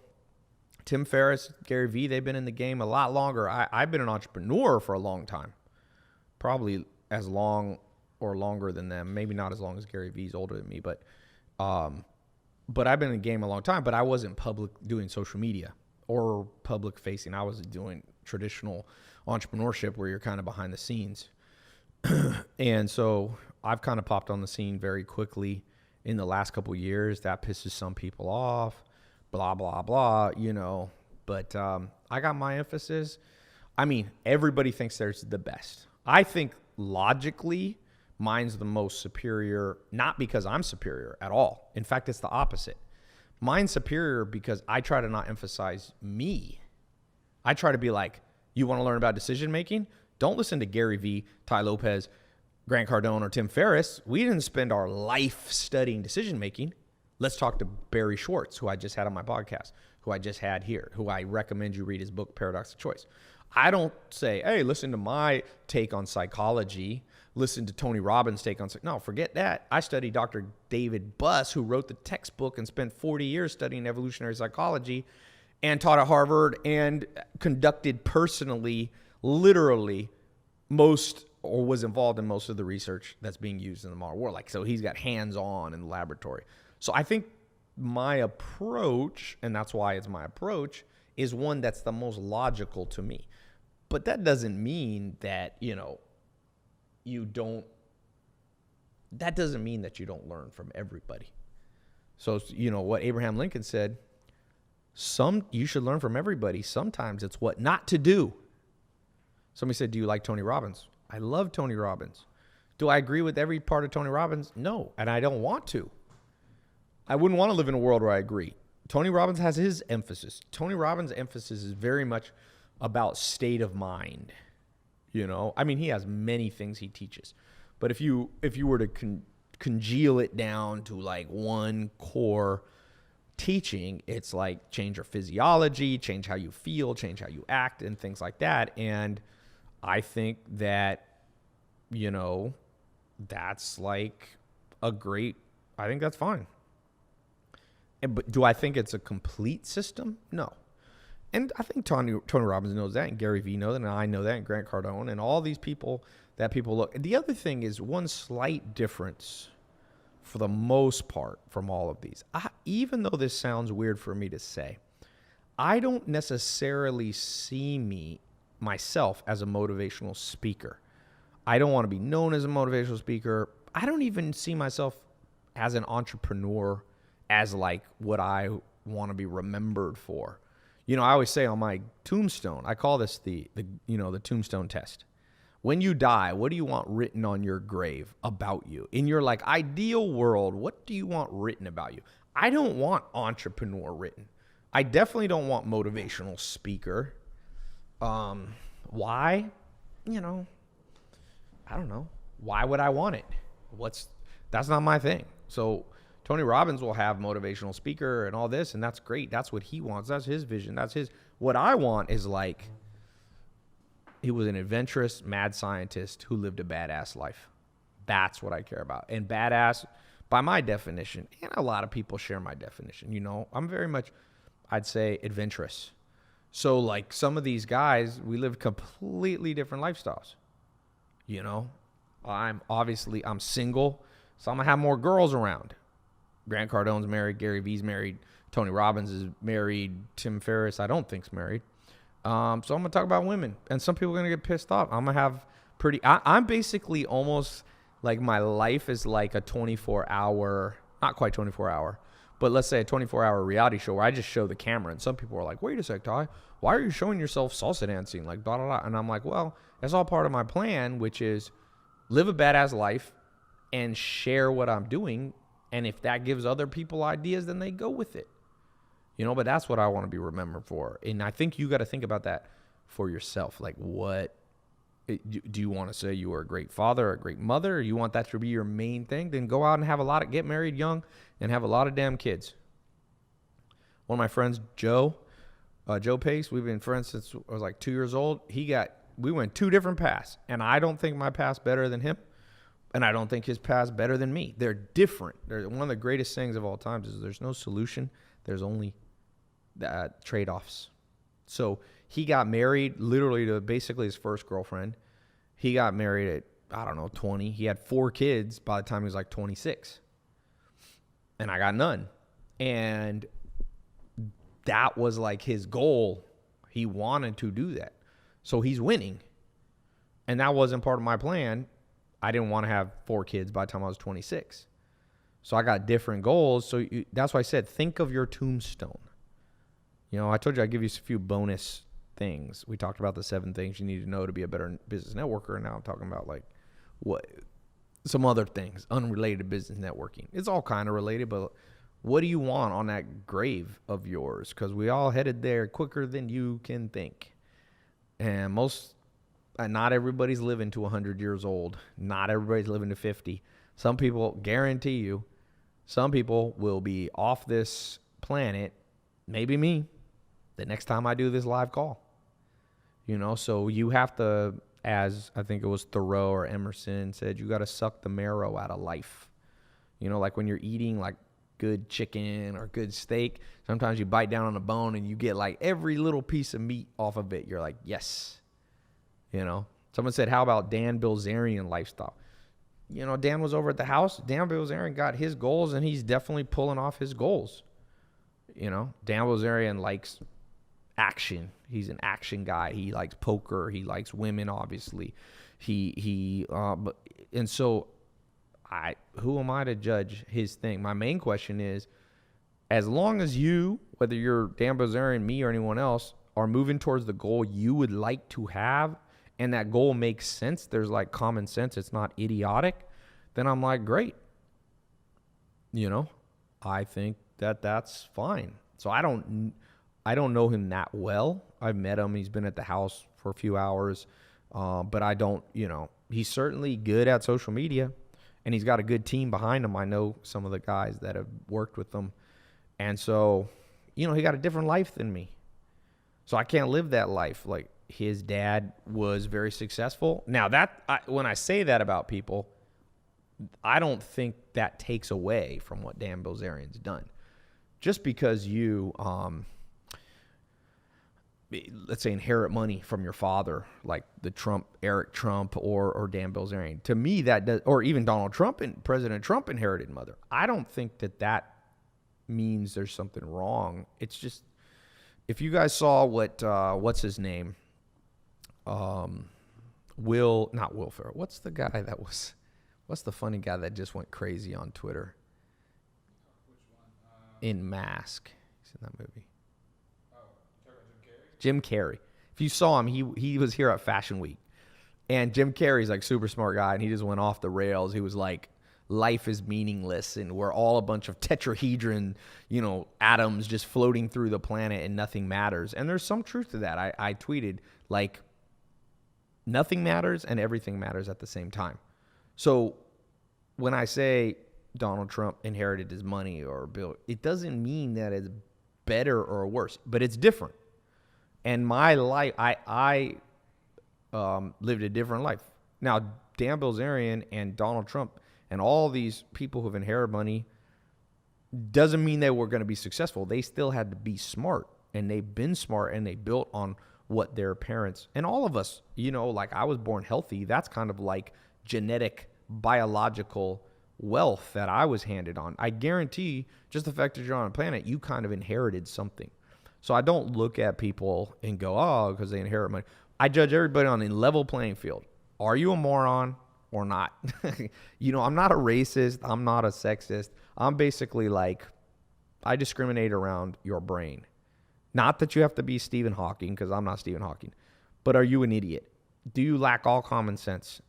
Tim Ferriss, Gary V, they've been in the game a lot longer. I've been an entrepreneur for a long time, probably as long or longer than them. Maybe not as long as Gary V's older than me, but I've been in the game a long time. But I wasn't doing social media or public facing. I was doing traditional entrepreneurship where you're kind of behind the scenes. And so I've kind of popped on the scene very quickly in the last couple of years. That pisses some people off, blah, blah, blah, But I got my emphasis. Everybody thinks they're the best. I think logically mine's the most superior, not because I'm superior at all. In fact, it's the opposite. Mine's superior because I try to not emphasize me. I try to be like, you want to learn about decision making? Don't listen to Gary Vee, Ty Lopez, Grant Cardone, or Tim Ferriss. We didn't spend our life studying decision making. Let's talk to Barry Schwartz, who I just had on my podcast, who I just had here, who I recommend you read his book, Paradox of Choice. I don't say, hey, listen to my take on psychology. Listen to Tony Robbins' take on psychology. No, forget that. I studied Dr. David Buss, who wrote the textbook and spent 40 years studying evolutionary psychology and taught at Harvard and conducted personally, literally, most or was involved in most of the research that's being used in the modern world. Like, so he's got hands-on in the laboratory. So I think my approach, and that's why it's my approach, is one that's the most logical to me. But that doesn't mean that, that doesn't mean that you don't learn from everybody. So, what Abraham Lincoln said, you should learn from everybody. Sometimes it's what not to do. Somebody said, do you like Tony Robbins? I love Tony Robbins. Do I agree with every part of Tony Robbins? No, and I don't want to. I wouldn't want to live in a world where I agree. Tony Robbins has his emphasis. Tony Robbins' emphasis is very much about state of mind. He has many things he teaches. But if you were to congeal it down to like one core teaching, it's like change your physiology, change how you feel, change how you act, and things like that. And I think that, that's like I think that's fine. But do I think it's a complete system? No. And I think Tony Robbins knows that, and Gary Vee knows that, and I know that, and Grant Cardone, and all these people that people look. The other thing is one slight difference for the most part from all of these. Even though this sounds weird for me to say, I don't necessarily see myself as a motivational speaker. I don't want to be known as a motivational speaker. I don't even see myself as an entrepreneur as like what I want to be remembered for. I always say on my tombstone, I call this the tombstone test. When you die, what do you want written on your grave about you? In your like ideal world, what do you want written about you? I don't want entrepreneur written. I definitely don't want motivational speaker. Why? I don't know. Why would I want it? That's not my thing. So Tony Robbins will have motivational speaker and all this, and that's great. That's what he wants. That's his vision. What I want is like, he was an adventurous, mad scientist who lived a badass life. That's what I care about. And badass, by my definition, and a lot of people share my definition, I'm very much, I'd say, adventurous. So like some of these guys, we live completely different lifestyles. I'm single, so I'm going to have more girls around. Grant Cardone's married, Gary Vee's married, Tony Robbins is married, Tim Ferriss I don't think's married. So I'm going to talk about women, and some people are going to get pissed off. I'm going to have I'm basically almost like my life is like a 24-hour, not quite 24-hour, but let's say a 24-hour reality show where I just show the camera, and some people are like, wait a sec, Ty, why are you showing yourself salsa dancing? Like, blah, blah, blah. And I'm like, well, that's all part of my plan, which is live a badass life and share what I'm doing. And if that gives other people ideas, then they go with it. But that's what I want to be remembered for. And I think you got to think about that for yourself. Like, what do you want to say? You were a great father, a great mother? Or you want that to be your main thing? Then go out and get married young and have a lot of damn kids. One of my friends, Joe Pace, we've been friends since I was like 2 years old. We went 2 different paths, and I don't think my path's better than him. And I don't think his path's better than me. They're different. One of the greatest sayings of all times is there's no solution. There's only trade-offs. So he got married literally to basically his first girlfriend. He got married at, 20. He had 4 kids by the time he was like 26. And I got none. And that was like his goal. He wanted to do that. So he's winning. And that wasn't part of my plan. I didn't want to have 4 kids by the time I was 26. So I got different goals. So that's why I said, think of your tombstone. I told you I'd give you a few bonus things. We talked about the 7 things you need to know to be a better business networker. And now I'm talking about like some other things unrelated to business networking. It's all kind of related, but what do you want on that grave of yours? Because we all headed there quicker than you can think. And not everybody's living to 100 years old. Not everybody's living to 50. Some people, guarantee you, some people will be off this planet, maybe me, the next time I do this live call. So you have to, as I think it was Thoreau or Emerson said, you got to suck the marrow out of life. Like when you're eating like good chicken or good steak, sometimes you bite down on the bone and you get like every little piece of meat off of it. You're like, yes. Someone said, how about Dan Bilzerian lifestyle? Dan was over at the house. Dan Bilzerian got his goals and he's definitely pulling off his goals. Dan Bilzerian likes action. He's an action guy. He likes poker. He likes women, obviously. And so who am I to judge his thing? My main question is, as long as you, whether you're Dan Bilzerian, me, or anyone else, are moving towards the goal you would like to have, and that goal makes sense, there's like common sense, it's not idiotic, then I'm like, great. I think that's fine. So I don't know him that well. I've met him. He's been at the house for a few hours. But I don't, he's certainly good at social media and he's got a good team behind him. I know some of the guys that have worked with him. And so, he got a different life than me. So I can't live that life. Like his dad was very successful. Now when I say that about people, I don't think that takes away from what Dan Bilzerian's done. Just because you, let's say, inherit money from your father, like Eric Trump or Dan Bilzerian. To me, that does, or even Donald Trump and President Trump inherited mother. I don't think that means there's something wrong. It's just, if you guys saw what's his name? Not Will Ferrell. What's the funny guy that just went crazy on Twitter? Which one? In Mask. He's in that movie. Oh, you talking about Jim Carrey. If you saw him, he was here at Fashion Week. And Jim Carrey's like super smart guy, and he just went off the rails. He was like, life is meaningless, and we're all a bunch of tetrahedron, atoms just floating through the planet, and nothing matters. And there's some truth to that. I tweeted, like, nothing matters and everything matters at the same time. So when I say Donald Trump inherited his money or Bill, it doesn't mean that it's better or worse, but it's different. And my life, I lived a different life. Now, Dan Bilzerian and Donald Trump and all these people who've inherited money doesn't mean they were going to be successful. They still had to be smart, and they've been smart, and they built on what their parents, and all of us, like I was born healthy. That's kind of like genetic, biological wealth that I was handed on. I guarantee just the fact that you're on a planet, you kind of inherited something. So I don't look at people and go, oh, because they inherit money. I judge everybody on a level playing field. Are you a moron or not? I'm not a racist. I'm not a sexist. I'm basically like, I discriminate around your brain. Not that you have to be Stephen Hawking, because I'm not Stephen Hawking. But are you an idiot? Do you lack all common sense?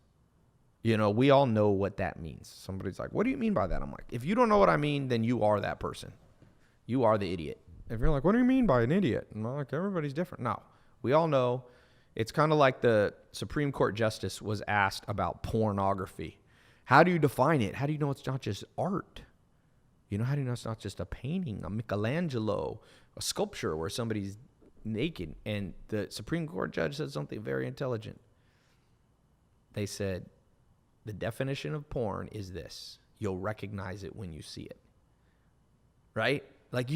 We all know what that means. Somebody's like, what do you mean by that? I'm like, if you don't know what I mean, then you are that person. You are the idiot. If you're like, what do you mean by an idiot? And I'm like, everybody's different. No, we all know. It's kind of like the Supreme Court justice was asked about pornography. How do you define it? How do you know it's not just art? How do you know it's not just a painting, a Michelangelo, a sculpture where somebody's naked? And the Supreme Court judge said something very intelligent. They said, the definition of porn is this. You'll recognize it when you see it. Right? Like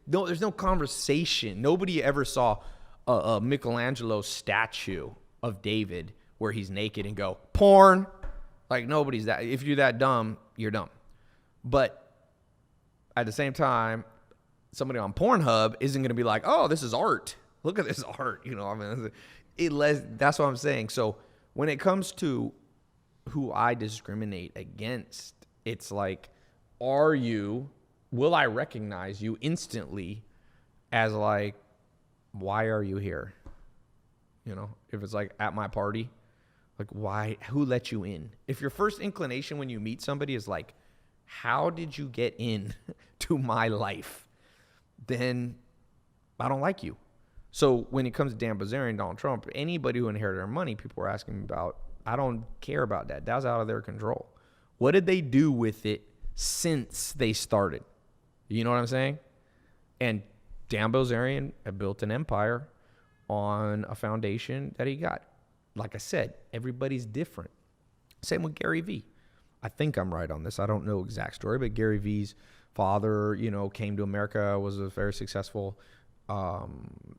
there's no conversation. Nobody ever saw a Michelangelo statue of David where he's naked and go, porn. Like nobody's that. If you're that dumb, you're dumb. But at the same time, somebody on Pornhub isn't going to be like, oh, this is art. Look at this art. That's what I'm saying. So when it comes to who I discriminate against, it's like, will I recognize you instantly as why are you here? If it's like at my party, Like, why? Who let you in? If your first inclination when you meet somebody is like, how did you get in to my life? Then I don't like you. So when it comes to Dan Bilzerian, Donald Trump, anybody who inherited our money, people were asking me about, I don't care about that. That was out of their control. What did they do with it since they started? You know what I'm saying? And Dan Bilzerian had built an empire on a foundation that he got. Like I said, everybody's different. Same with Gary Vee. I think I'm right on this. I don't know exact story, but Gary Vee's father, came to America, was a very successful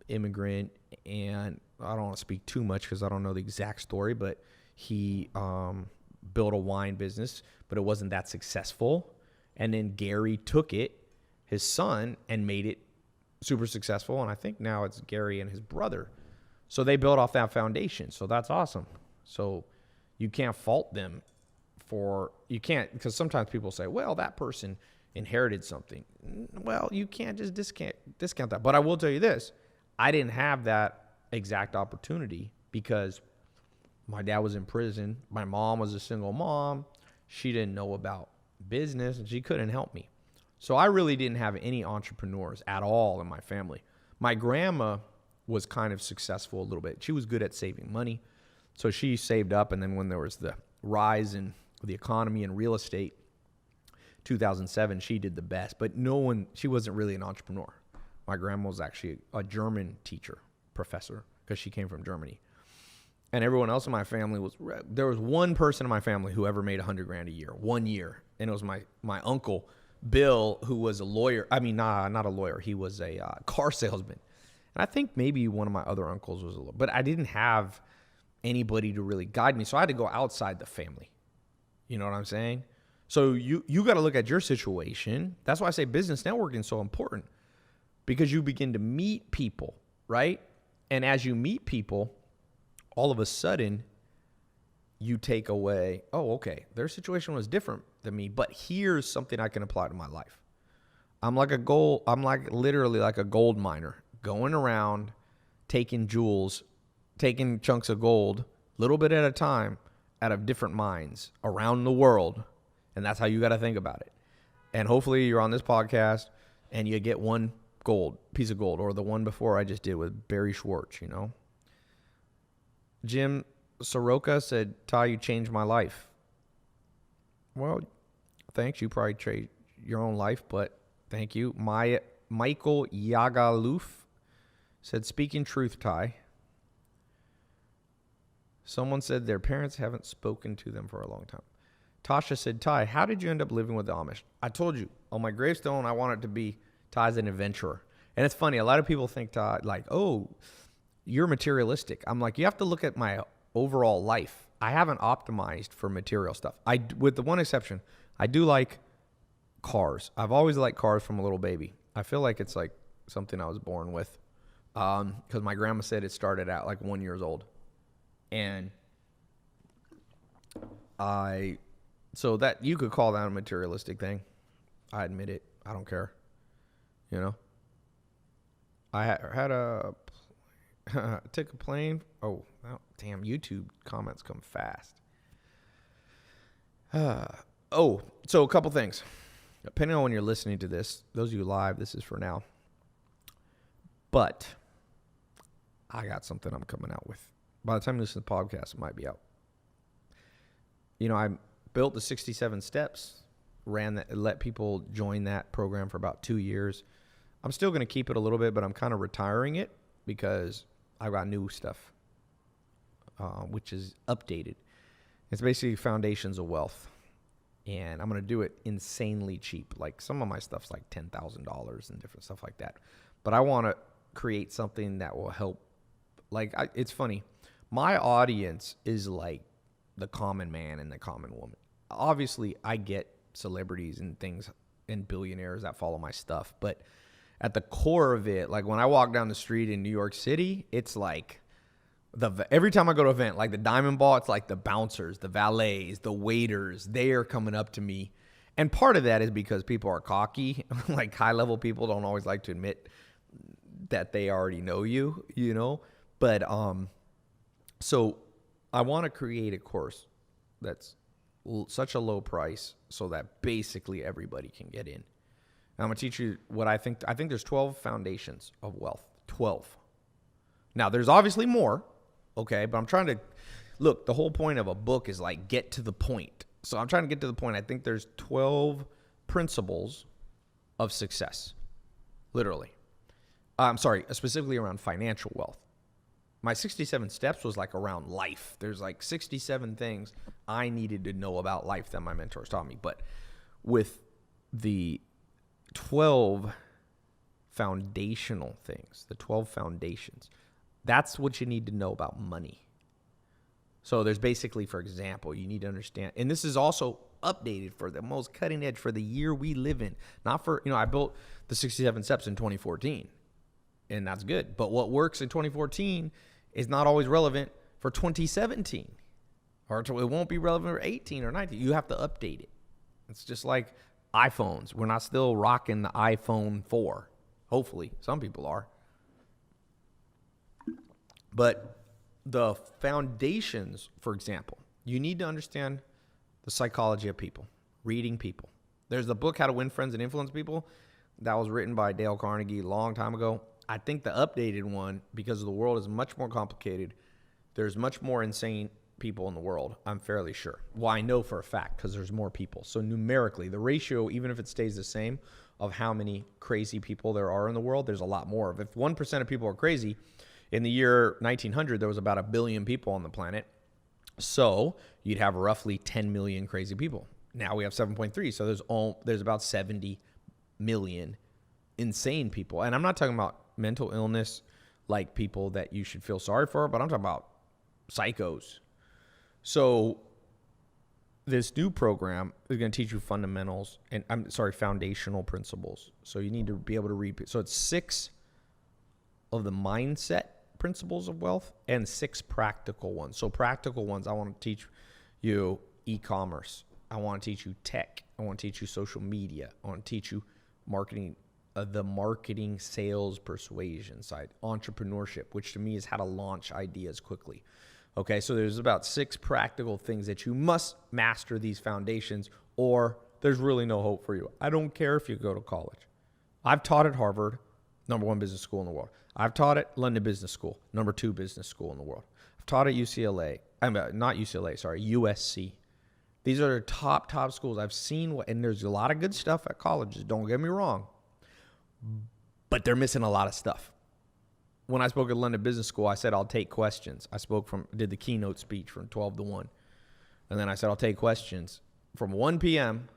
immigrant, and I don't want to speak too much because I don't know the exact story, but he built a wine business, but it wasn't that successful. And then Gary took it, his son, and made it super successful. And I think now it's Gary and his brother. So they built off that foundation. So that's awesome. So you can't fault them because sometimes people say, well, that person inherited something. Well, you can't just discount that. But I will tell you this. I didn't have that exact opportunity because my dad was in prison. My mom was a single mom. She didn't know about business and she couldn't help me. So I really didn't have any entrepreneurs at all in my family. My grandma was kind of successful a little bit. She was good at saving money. So she saved up, and then when there was the rise in the economy and real estate, 2007, she did the best. But she wasn't really an entrepreneur. My grandma was actually a German professor, because she came from Germany. And everyone else in my family there was one person in my family who ever made $100,000 a year, 1 year. And it was my uncle, Bill, who was a lawyer. I mean, not a lawyer. He was a car salesman. And I think maybe one of my other uncles was but I didn't have anybody to really guide me. So I had to go outside the family. You know what I'm saying? So you got to look at your situation. That's why I say business networking is so important, because you begin to meet people, right? And as you meet people, all of a sudden you take away, oh, okay, their situation was different than me, but here's something I can apply to my life. I'm literally like a gold miner, going around taking chunks of gold, little bit at a time, out of different mines around the world. And that's how you got to think about it. And hopefully you're on this podcast and you get one piece of gold, or the one before I just did with Barry Schwartz, Jim Soroka said, Ty, you changed my life. Well, thanks. You probably changed your own life, but thank you. Michael Yagaloof said, speaking truth, Ty. Someone said their parents haven't spoken to them for a long time. Tasha said, Ty, how did you end up living with the Amish? I told you, on my gravestone, I want it to be Ty's an adventurer. And it's funny, a lot of people think, Ty, like, oh, you're materialistic. I'm like, you have to look at my overall life. I haven't optimized for material stuff. With the one exception, I do like cars. I've always liked cars from a little baby. I feel like it's like something I was born with, because my grandma said it started at like 1 year old. And so that you could call that a materialistic thing. I admit it. I don't care. I had took a plane. Oh, damn, YouTube comments come fast. So a couple things. Depending on when you're listening to this, those of you live, this is for now. But I got something I'm coming out with. By the time you listen to the podcast, it might be out. I built the 67 steps, let people join that program for about 2 years. I'm still going to keep it a little bit, but I'm kind of retiring it because I've got new stuff, which is updated. It's basically Foundations of Wealth. And I'm going to do it insanely cheap. Like some of my stuff's like $10,000 and different stuff like that. But I want to create something that will help. It's funny. My audience is like the common man and the common woman. Obviously, I get celebrities and things and billionaires that follow my stuff. But at the core of it, like when I walk down the street in New York City, it's like every time I go to an event, like the Diamond Ball, it's like the bouncers, the valets, the waiters, they are coming up to me. And part of that is because people are cocky. Like high-level people don't always like to admit that they already know you, But so I want to create a course that's such a low price so that basically everybody can get in. And I'm going to teach you what I think. I think there's 12 foundations of wealth. 12. Now, there's obviously more, okay? But I'm trying to, look, the whole point of a book is like get to the point. So I'm trying to get to the point. I think there's 12 principles of success, literally. I'm sorry, specifically around financial wealth. My 67 steps was like around life. There's like 67 things I needed to know about life that my mentors taught me. But with the 12 foundational things, the 12 foundations, that's what you need to know about money. So there's basically, for example, you need to understand, and this is also updated for the most cutting edge for the year we live in. Not for, I built the 67 steps in 2014. And that's good. But what works in 2014 is not always relevant for 2017. Or it won't be relevant for 18 or 19. You have to update it. It's just like iPhones. We're not still rocking the iPhone 4. Hopefully. Some people are. But the foundations, for example, you need to understand the psychology of people, reading people. There's the book, How to Win Friends and Influence People. That was written by Dale Carnegie a long time ago. I think the updated one, because the world is much more complicated, there's much more insane people in the world, I'm fairly sure. Well, I know for a fact because there's more people. So numerically, the ratio, even if it stays the same, of how many crazy people there are in the world, there's a lot more. If 1% of people are crazy, in the year 1900, there was about 1 billion people on the planet. So you'd have roughly 10 million crazy people. Now we have 7.3. So there's about 70 million insane people. And I'm not talking about mental illness like people that you should feel sorry for, but I'm talking about psychos. So this new program is going to teach you fundamentals and foundational principles. So you need to be able to read. So it's 6 of the mindset principles of wealth and 6 practical ones. So practical ones, I want to teach you e-commerce. I want to teach you tech. I want to teach you social media. I want to teach you marketing, the marketing, sales, persuasion side, entrepreneurship, which to me is how to launch ideas quickly. Okay, so there's about 6 practical things that you must master these foundations, or there's really no hope for you. I don't care if you go to college. I've taught at Harvard, #1 business school in the world. I've taught at London Business School, #2 business school in the world. I've taught at UCLA. Not UCLA, sorry, USC. These are the top schools. I've seen, and there's a lot of good stuff at colleges, don't get me wrong. But they're missing a lot of stuff. When I spoke at London Business School, I said, I'll take questions. Did the keynote speech from 12 to 1. And then I said, I'll take questions. From 1 p.m.,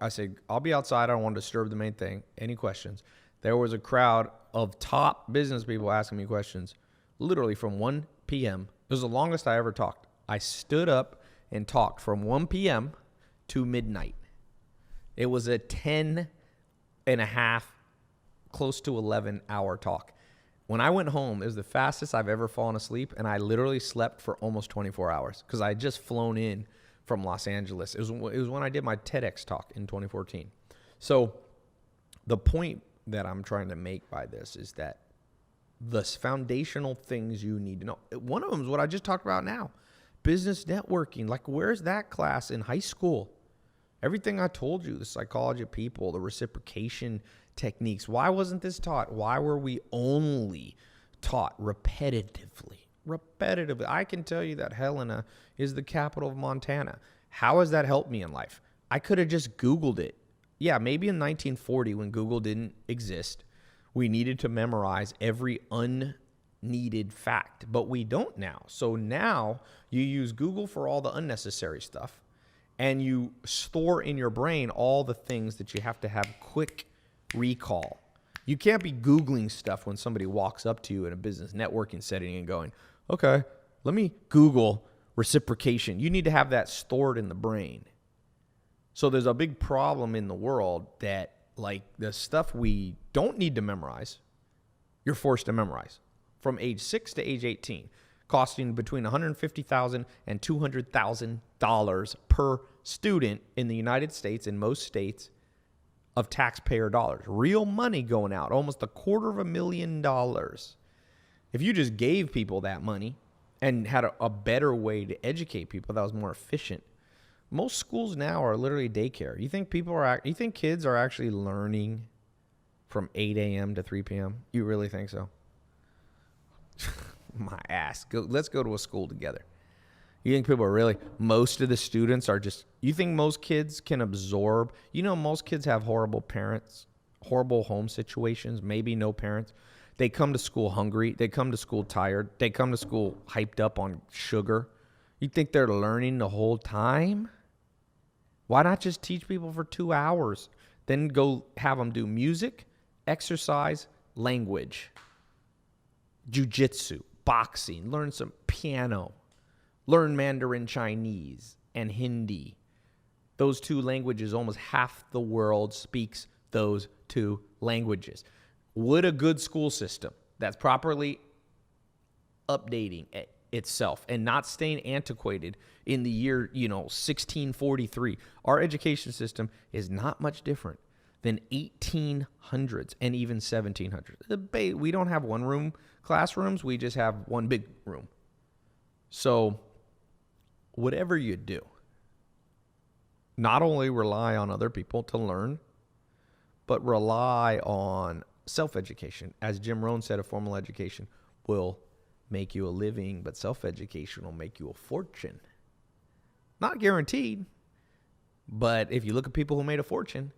I said, I'll be outside. I don't want to disturb the main thing. Any questions? There was a crowd of top business people asking me questions, literally from 1 p.m. It was the longest I ever talked. I stood up and talked from 1 p.m. to midnight. It was a 10 and a half, close to 11-hour talk. When I went home, it was the fastest I've ever fallen asleep, and I literally slept for almost 24 hours because I had just flown in from Los Angeles. It was when I did my TEDx talk in 2014. So the point that I'm trying to make by this is that the foundational things you need to know. One of them is what I just talked about now, business networking. Like, where's that class in high school? Everything I told you, the psychology of people, the reciprocation techniques. Why wasn't this taught? Why were we only taught repetitively? I can tell you that Helena is the capital of Montana. How has that helped me in life? I could have just Googled it. Yeah, maybe in 1940 when Google didn't exist, we needed to memorize every unneeded fact, but we don't now. So now you use Google for all the unnecessary stuff, and you store in your brain all the things that you have to have quick recall. You can't be Googling stuff when somebody walks up to you in a business networking setting and going, okay, let me Google reciprocation. You need to have that stored in the brain. So there's a big problem in the world that, like, the stuff we don't need to memorize, you're forced to memorize from age 6 to age 18, costing between $150,000 and $200,000 per student in the United States, in most states, of taxpayer dollars. Real money going out, almost $250,000. If you just gave people that money and had a better way to educate people that was more efficient. Most schools now are literally daycare. You think kids are actually learning from 8 a.m. to 3 p.m.? You really think so? My ass. Let's go to a school together. You think people are really, most of the students are just, you think most kids can absorb, most kids have horrible parents, horrible home situations, maybe no parents. They come to school hungry. They come to school tired. They come to school hyped up on sugar. You think they're learning the whole time? Why not just teach people for 2 hours? Then go have them do music, exercise, language, jiu-jitsu, boxing, learn some piano, learn Mandarin Chinese and Hindi. Those 2 languages, almost half the world speaks those 2 languages. Would a good school system that's properly updating itself and not staying antiquated in the year, 1643, our education system is not much different than 1800s and even 1700s. We don't have one room classrooms. We just have one big room. So whatever you do, not only rely on other people to learn, but rely on self-education. As Jim Rohn said, a formal education will make you a living, but self-education will make you a fortune. Not guaranteed, but if you look at people who made a fortune,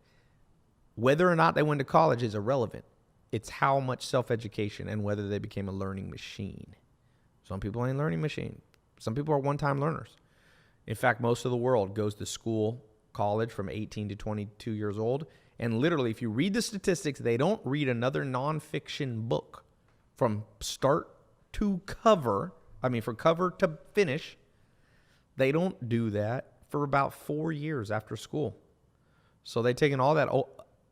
whether or not they went to college is irrelevant. It's how much self-education and whether they became a learning machine. Some people ain't learning machine. Some people are one-time learners. In fact, most of the world goes to school, college from 18 to 22 years old. And literally, if you read the statistics, they don't read another nonfiction book from start to cover. From cover to finish. They don't do that for about 4 years after school. So they've taken all that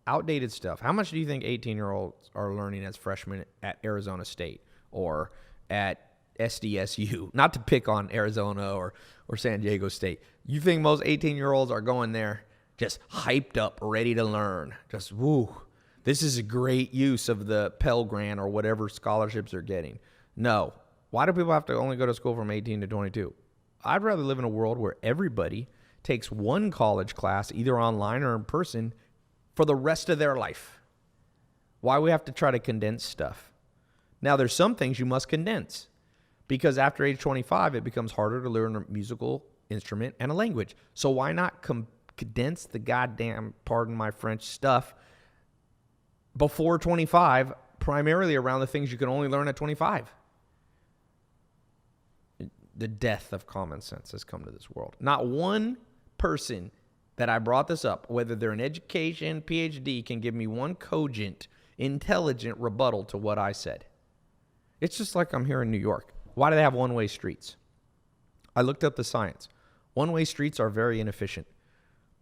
outdated stuff. How much do you think 18-year-olds are learning as freshmen at Arizona State or at SDSU? Not to pick on Arizona or San Diego State. You think most 18-year-olds are going there just hyped up, ready to learn? Just, woo, this is a great use of the Pell Grant or whatever scholarships they're getting. No. Why do people have to only go to school from 18 to 22? I'd rather live in a world where everybody takes one college class, either online or in person, for the rest of their life. Why we have to try to condense stuff? Now, there's some things you must condense because after age 25, it becomes harder to learn a musical instrument and a language. So why not condense the goddamn, pardon my French, stuff before 25, primarily around the things you can only learn at 25? The death of common sense has come to this world. Not one person that I brought this up, whether they're in education, PhD, can give me one cogent, intelligent rebuttal to what I said. It's just like I'm here in New York. Why do they have one-way streets? I looked up the science. One-way streets are very inefficient.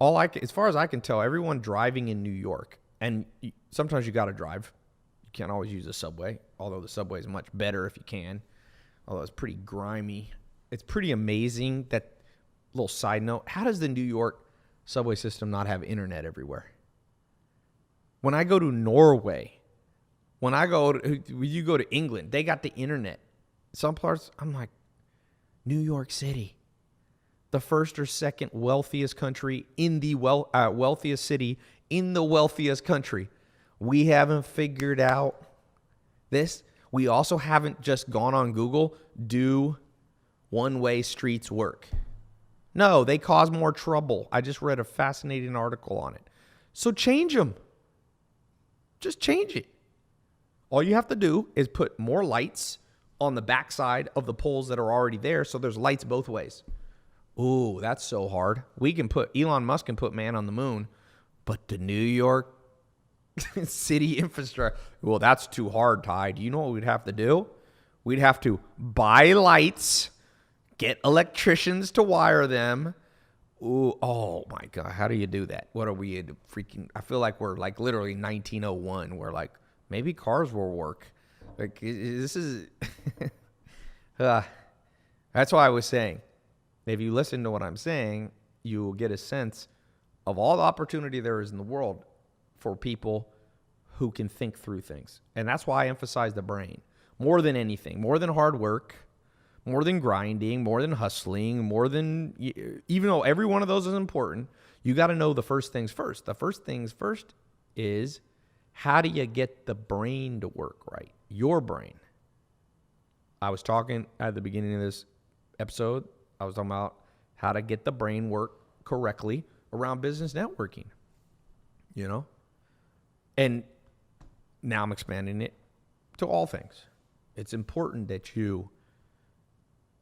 As far as I can tell, everyone driving in New York, and sometimes you got to drive. You can't always use the subway, although the subway is much better if you can, although it's pretty grimy. It's pretty amazing that, little side note, how does the New York subway system not have internet everywhere? When I go to Norway, when you go to England, they got the internet. Some parts, I'm like, New York City, the first or second wealthiest country in the wealthiest city in the wealthiest country. We haven't figured out this. We also haven't just gone on Google, do one-way streets work? No, they cause more trouble. I just read a fascinating article on it. So change them. Just change it. All you have to do is put more lights on the backside of the poles that are already there so there's lights both ways. Ooh, that's so hard. Elon Musk can put man on the moon, but the New York city infrastructure, well, that's too hard, Ty. Do you know what we'd have to do? We'd have to buy lights, get electricians to wire them. Ooh, oh my God, how do you do that? What are we in freaking, I feel like we're like literally 1901. We're like, maybe cars will work. Like, this is, that's why I was saying, if you listen to what I'm saying, you will get a sense of all the opportunity there is in the world for people who can think through things. And that's why I emphasize the brain more than anything, more than hard work, more than grinding, more than hustling, more than, even though every one of those is important, you got to know the first things first. The first things first is, how do you get the brain to work right? Your brain. I was talking at the beginning of this episode, I was talking about how to get the brain work correctly around business networking, And now I'm expanding it to all things. It's important that you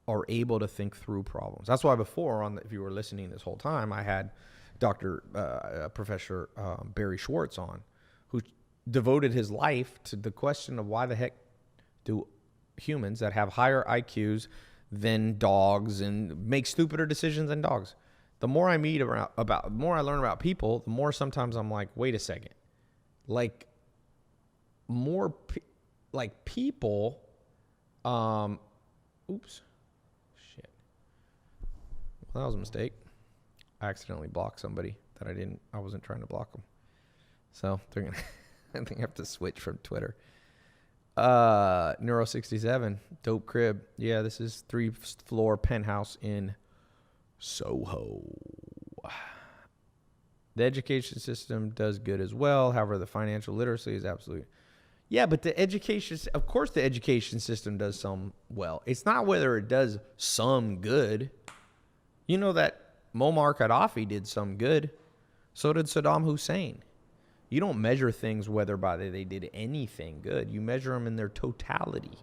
are able to think through problems. That's why before, if you were listening this whole time, I had Professor Barry Schwartz on, who devoted his life to the question of why the heck do humans that have higher IQs than dogs and make stupider decisions than dogs. The more I the more I learn about people, the more sometimes I'm like, wait a second, people, oops, shit. Well, that was a mistake. I accidentally blocked somebody that I wasn't trying to block them. So they're gonna, I think I have to switch from Twitter. Neuro 67, dope crib. Yeah, this is 3-floor penthouse in Soho. The education system does good as well. However, the financial literacy is absolutely. Yeah, but of course the education system does some well. It's not whether it does some good. You know that Muammar Gaddafi did some good. So did Saddam Hussein. You don't measure things whether they did anything good. You measure them in their totality.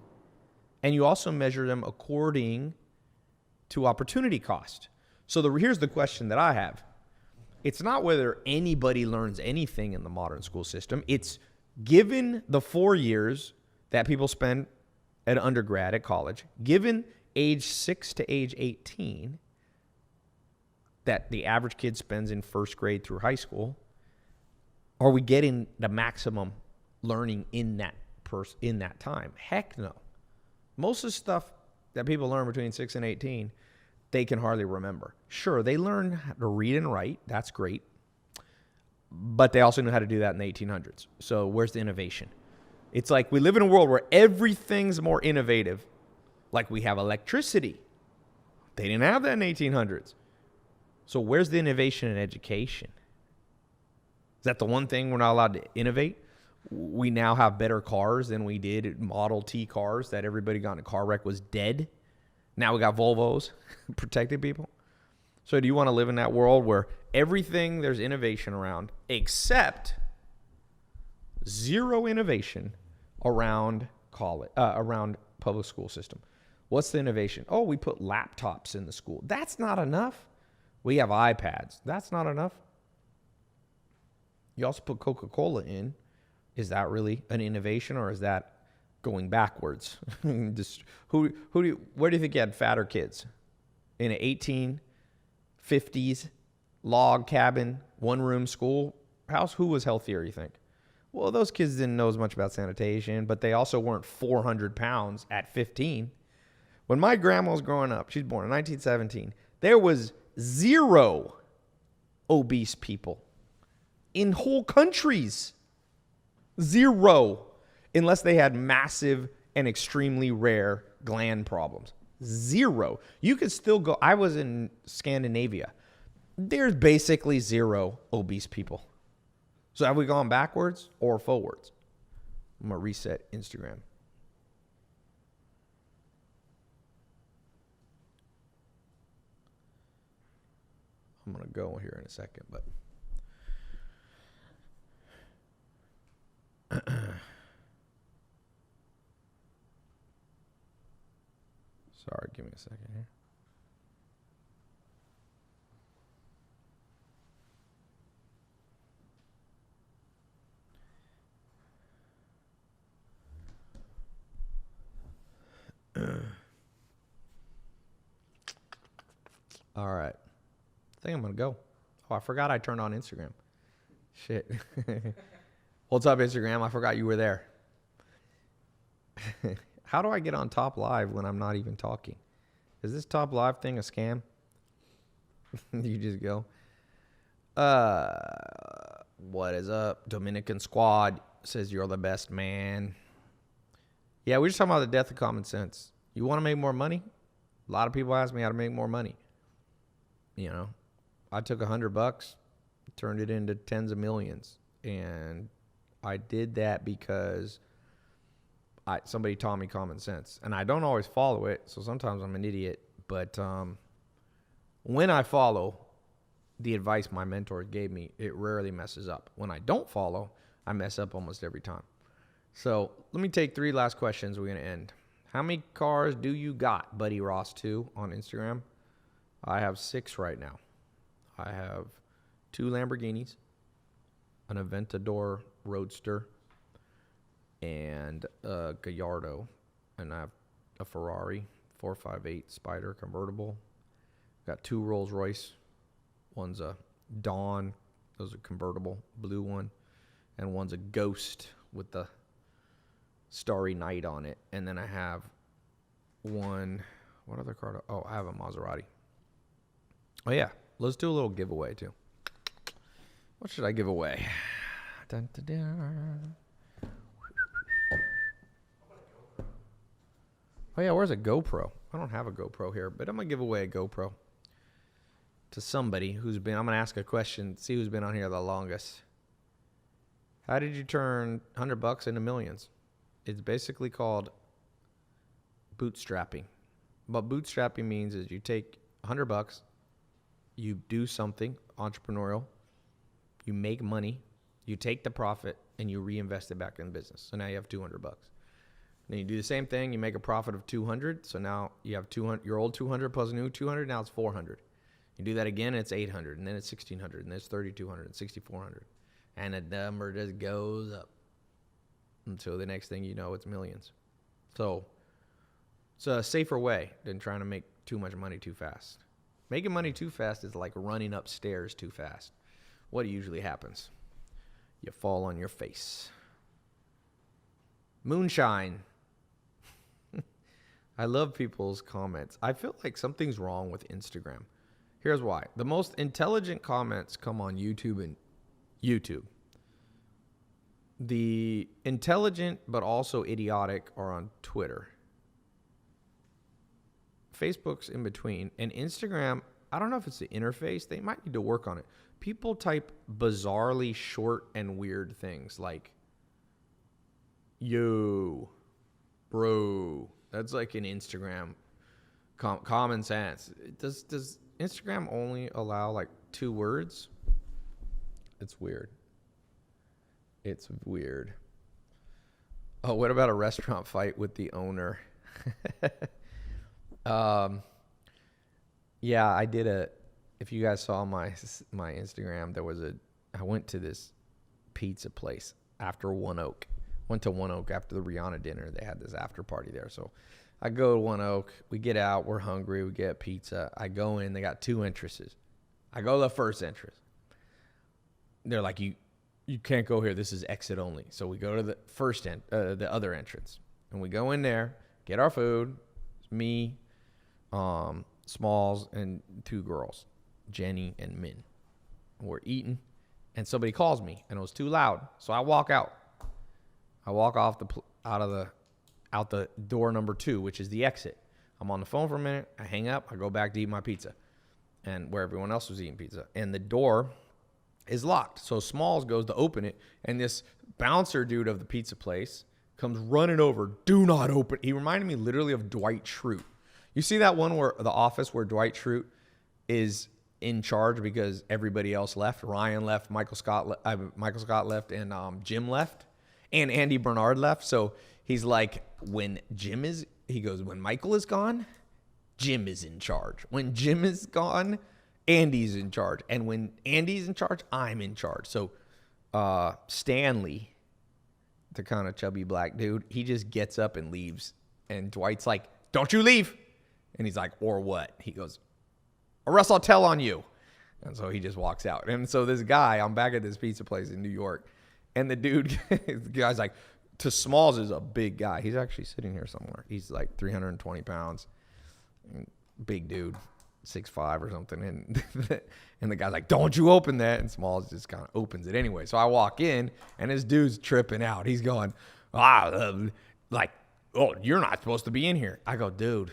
And you also measure them according to opportunity cost. So here's the question that I have. It's not whether anybody learns anything in the modern school system. It's given the 4 years that people spend at undergrad at college, given age 6 to age 18 that the average kid spends in first grade through high school, are we getting the maximum learning in that time? Heck no. Most of the stuff that people learn between 6 and 18, they can hardly remember. Sure, they learn how to read and write. That's great. But they also knew how to do that in the 1800s. So where's the innovation? It's like we live in a world where everything's more innovative. Like we have electricity. They didn't have that in the 1800s. So where's the innovation in education? Is that the one thing we're not allowed to innovate? We now have better cars than we did Model T cars that everybody got in a car wreck was dead. Now we got Volvos protecting people. So do you want to live in that world where everything there's innovation around, except zero innovation around around public school system? What's the innovation? Oh, we put laptops in the school. That's not enough. We have iPads. That's not enough. You also put Coca-Cola in. Is that really an innovation, or is that going backwards? Where do you think you had fatter kids? In an 1850s log cabin, one-room schoolhouse? Who was healthier, you think? Well, those kids didn't know as much about sanitation, but they also weren't 400 pounds at 15. When my grandma was growing up, she's born in 1917, there was 0 obese people in whole countries. 0. Unless they had massive and extremely rare gland problems. 0. You could still go. I was in Scandinavia. There's basically 0 obese people. So have we gone backwards or forwards? I'm going to reset Instagram. I'm going to go here in a second, but sorry, give me a second here. All right. I think I'm going to go. Oh, I forgot I turned on Instagram. Shit. What's up, Instagram? I forgot you were there. How do I get on top live when I'm not even talking? Is this top live thing a scam? You just go. What is up? Dominican Squad says you're the best, man. Yeah, we're just talking about the death of common sense. You want to make more money? A lot of people ask me how to make more money. You know, I took $100, turned it into tens of millions. And I did that because somebody taught me common sense. And I don't always follow it, so sometimes I'm an idiot. But when I follow the advice my mentors gave me, it rarely messes up. When I don't follow, I mess up almost every time. So let me take 3 last questions. We're going to end. How many cars do you got, Buddy Ross 2 on Instagram? I have 6 right now. I have 2 Lamborghinis, an Aventador Roadster, and a Gallardo. And I have a Ferrari 458 Spider convertible. Got 2 Rolls Royce. One's a Dawn. Those are convertible, blue one. And one's a Ghost with the Starry Night on it. And then I have one, what other car? Oh, I have a Maserati. Oh, yeah. Let's do a little giveaway, too. What should I give away? Dun, dun, dun. Oh, yeah, where's a GoPro? I don't have a GoPro here, but I'm going to give away a GoPro to somebody who's been, I'm going to ask a question, see who's been on here the longest. How did you turn $100 into millions? It's basically called bootstrapping. What bootstrapping means is you take $100, you do something entrepreneurial, you make money, you take the profit, and you reinvest it back in business. So now you have $200. Then you do the same thing, you make a profit of 200. So now you have 200, your old 200 plus new 200, now it's 400. You do that again, it's 800, and then it's 1600, and then it's 3200, and 6400. And the number just goes up until the next thing you know, it's millions. So it's a safer way than trying to make too much money too fast. Making money too fast is like running upstairs too fast. What usually happens? You fall on your face. Moonshine. I love people's comments. I feel like something's wrong with Instagram. Here's why. The most intelligent comments come on YouTube and YouTube. The intelligent but also idiotic are on Twitter. Facebook's in between. And Instagram, I don't know if it's the interface. They might need to work on it. People type bizarrely short and weird things like, yo, bro. That's like an Instagram common sense. Does Instagram only allow like 2 words? It's weird. It's weird. Oh, what about a restaurant fight with the owner? Yeah, I did if you guys saw my Instagram, I went to this pizza place after One Oak. Went to One Oak after the Rihanna dinner. They had this after party there. So I go to One Oak. We get out. We're hungry. We get pizza. I go in. They got 2 entrances. I go to the first entrance. They're like, you can't go here. This is exit only. So we go to the the other entrance. And we go in there, get our food. It's me, Smalls, and 2 girls, Jenny and Min. We're eating. And somebody calls me. And it was too loud. So I walk out. I walk off out the door number 2, which is the exit. I'm on the phone for a minute. I hang up. I go back to eat my pizza, and where everyone else was eating pizza. And the door is locked. So Smalls goes to open it, and this bouncer dude of the pizza place comes running over. Do not open. He reminded me literally of Dwight Schrute. You see that one where The Office where Dwight Schrute is in charge because everybody else left. Ryan left. Michael Scott left, and Jim left. And Andy Bernard left. So he's like, when Michael is gone, Jim is in charge. When Jim is gone, Andy's in charge. And when Andy's in charge, I'm in charge. So Stanley, the kind of chubby black dude, he just gets up and leaves. And Dwight's like, don't you leave. And he's like, or what? He goes, or else I'll tell on you. And so he just walks out. And so this guy, I'm back at this pizza place in New York. And the dude, the guy's like, to Smalls is a big guy. He's actually sitting here somewhere. He's like 320 pounds. Big dude, 6'5" or something. And the guy's like, don't you open that. And Smalls just kind of opens it anyway. So I walk in, and this dude's tripping out. He's going, oh, you're not supposed to be in here. I go, dude,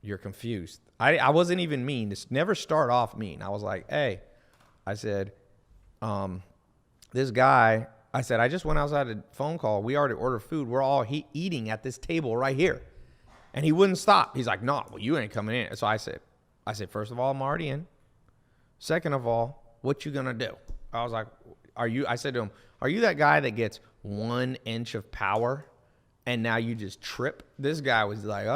You're confused. I wasn't even mean. This never start off mean. I was like, hey, I said, this guy, I said, I just went outside a phone call. We already ordered food. We're all eating at this table right here. And he wouldn't stop. He's like, no, well, you ain't coming in. So I said, first of all, I'm already in. Second of all, what you going to do? I was like, I said to him, are you that guy that gets 1 inch of power and now you just trip? This guy was like,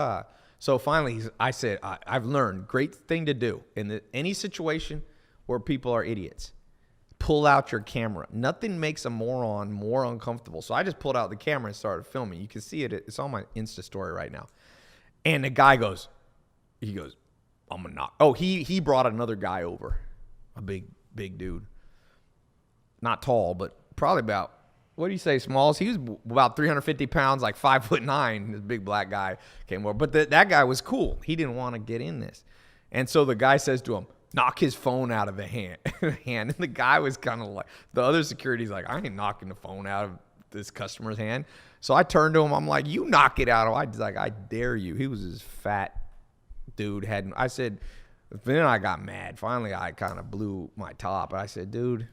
So finally, I said, I've learned great thing to do in any situation where people are idiots. Pull out your camera. Nothing makes a moron more uncomfortable. So I just pulled out the camera and started filming. You can see it. It's on my Insta story right now. And the guy goes, I'm going to knock. Oh, he brought another guy over, a big dude. Not tall, but probably about, what do you say, Smalls? He was about 350 pounds, like 5'9". This big black guy came over. But that guy was cool. He didn't want to get in this. And so the guy says to him, knock his phone out of the hand. And the guy was kind of like, the other security's like, I ain't knocking the phone out of this customer's hand. So I turned to him. I'm like, you knock it out. I was like, I dare you. He was this fat dude. I said, then I got mad. Finally, I kind of blew my top. I said, dude,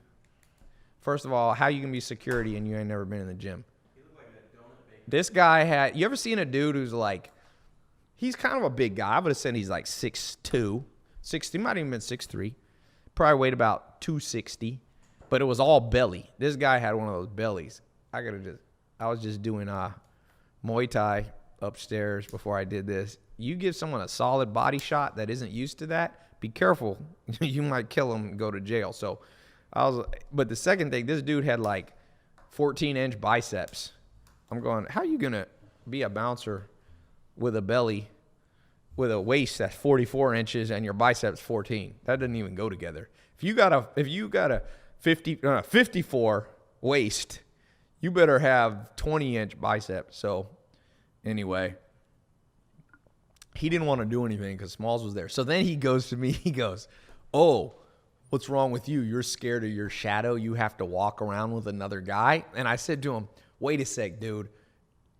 first of all, how you can be security and you ain't never been in the gym? He looked like a donut baker. This guy you ever seen a dude who's like, he's kind of a big guy. I would have said he's like 6'2", 60, might even been 6'3". Probably weighed about 260, but it was all belly. This guy had one of those bellies. I was just doing Muay Thai upstairs before I did this. You give someone a solid body shot that isn't used to that, be careful. You might kill him and go to jail. So but the second thing, this dude had like 14-inch biceps. I'm going, how are you going to be a bouncer with a belly, with a waist that's 44 inches and your biceps 14? That doesn't even go together. If you got a 54 waist, you better have 20-inch biceps. So anyway, he didn't want to do anything because Smalls was there. So then he goes to me, he goes, oh, what's wrong with you? You're scared of your shadow. You have to walk around with another guy. And I said to him, wait a sec, dude.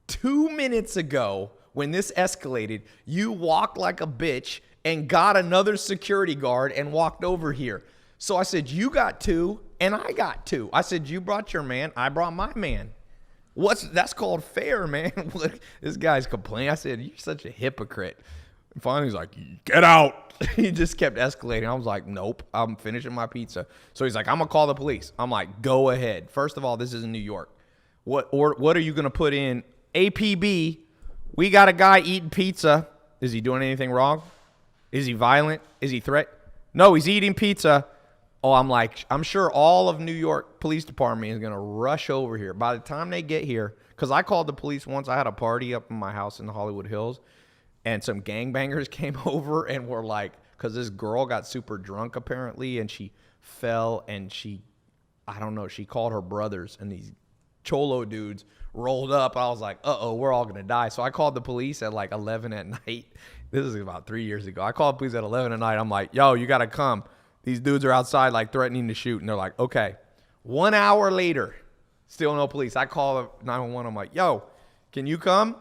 2 minutes ago, when this escalated, you walked like a bitch and got another security guard and walked over here. So I said, you got 2 and I got 2. I said, you brought your man. I brought my man. That's called fair, man. This guy's complaining. I said, you're such a hypocrite. And finally, he's like, get out. He just kept escalating. I was like, nope, I'm finishing my pizza. So he's like, I'm going to call the police. I'm like, go ahead. First of all, this is in New York. What are you going to put in? APB, we got a guy eating pizza. Is he doing anything wrong? Is he violent? Is he threat? No, he's eating pizza. Oh, I'm like, I'm sure all of New York Police Department is going to rush over here. By the time they get here, because I called the police once. I had a party up in my house in the Hollywood Hills, and some gangbangers came over and were like, because this girl got super drunk apparently, and she fell, and I don't know, she called her brothers, and these cholo dudes rolled up. I was like, uh-oh, we're all going to die. So I called the police at like 11 at night. This is about 3 years ago. I called the police at 11 at night. I'm like, yo, you got to come. These dudes are outside like threatening to shoot. And they're like, okay. 1 hour later, still no police. I call 911. I'm like, yo, can you come?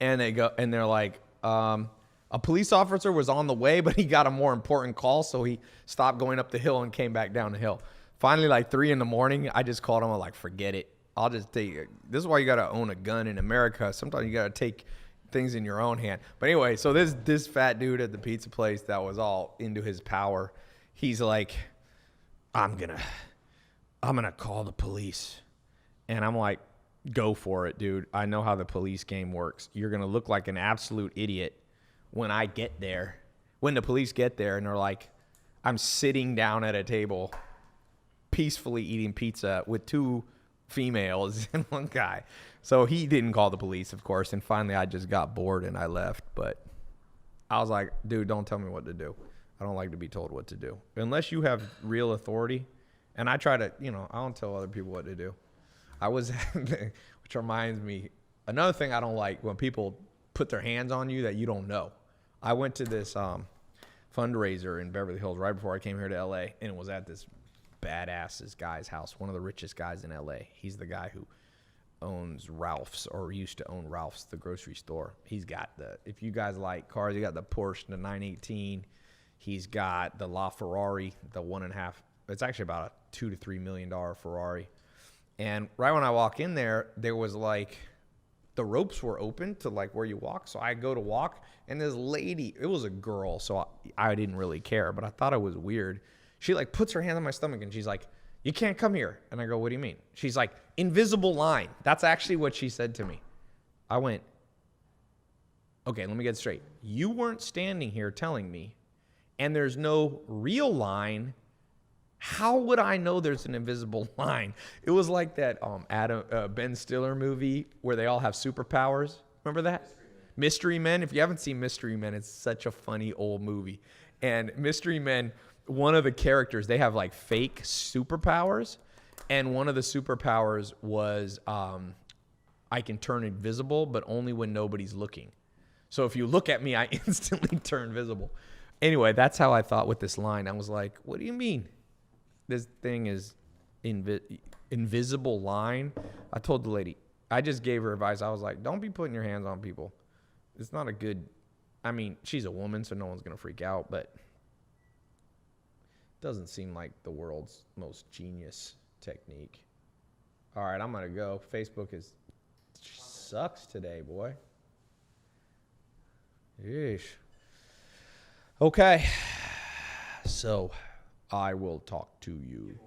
And they're like, a police officer was on the way, but he got a more important call. So he stopped going up the hill and came back down the hill. Finally, like 3 a.m, I just called him. I'm like, forget it. I'll just take it. This is why you got to own a gun in America. Sometimes you got to take things in your own hand. But anyway, so this fat dude at the pizza place that was all into his power, he's like, I'm gonna call the police. And I'm like, go for it, dude. I know how the police game works. You're gonna look like an absolute idiot when I get there. When the police get there and they're like, I'm sitting down at a table peacefully eating pizza with 2 females and 1 guy. So he didn't call the police, of course. And finally, I just got bored and I left. But I was like, dude, don't tell me what to do. I don't like to be told what to do. Unless you have real authority. And I try to, I don't tell other people what to do. Which reminds me, another thing I don't like when people put their hands on you that you don't know. I went to this fundraiser in Beverly Hills right before I came here to LA. And it was at this badass guy's house, one of the richest guys in LA. He's the guy who owns Ralph's, or used to own Ralph's, the grocery store. He's got if you guys like cars, he got the Porsche, the 918. He's got the LaFerrari, the 1.5. It's actually about a $2 to $3 million Ferrari. And right when I walk in there was like, the ropes were open to like where you walk. So I go to walk, and this lady, it was a girl, so I didn't really care, but I thought it was weird. She like puts her hand on my stomach and she's like, "You can't come here." And I go, "What do you mean?" She's like, "Invisible line." That's actually what she said to me. I went, "Okay, let me get straight. You weren't standing here telling me, and there's no real line. How would I know there's an invisible line?" It was like that Ben Stiller movie where they all have superpowers. Remember that? Mystery Men. If you haven't seen Mystery Men, it's such a funny old movie. And Mystery Men, one of the characters, they have like fake superpowers. And one of the superpowers was I can turn invisible, but only when nobody's looking. So if you look at me, I instantly turn visible. Anyway, that's how I thought with this line. I was like, what do you mean? This thing is invisible line. I told the lady, I just gave her advice. I was like, don't be putting your hands on people. It's not a good, I mean, she's a woman, so no one's going to freak out, but it doesn't seem like the world's most genius technique. All right, I'm going to go. Facebook sucks today, boy. Yeesh. Okay. So I will talk to you.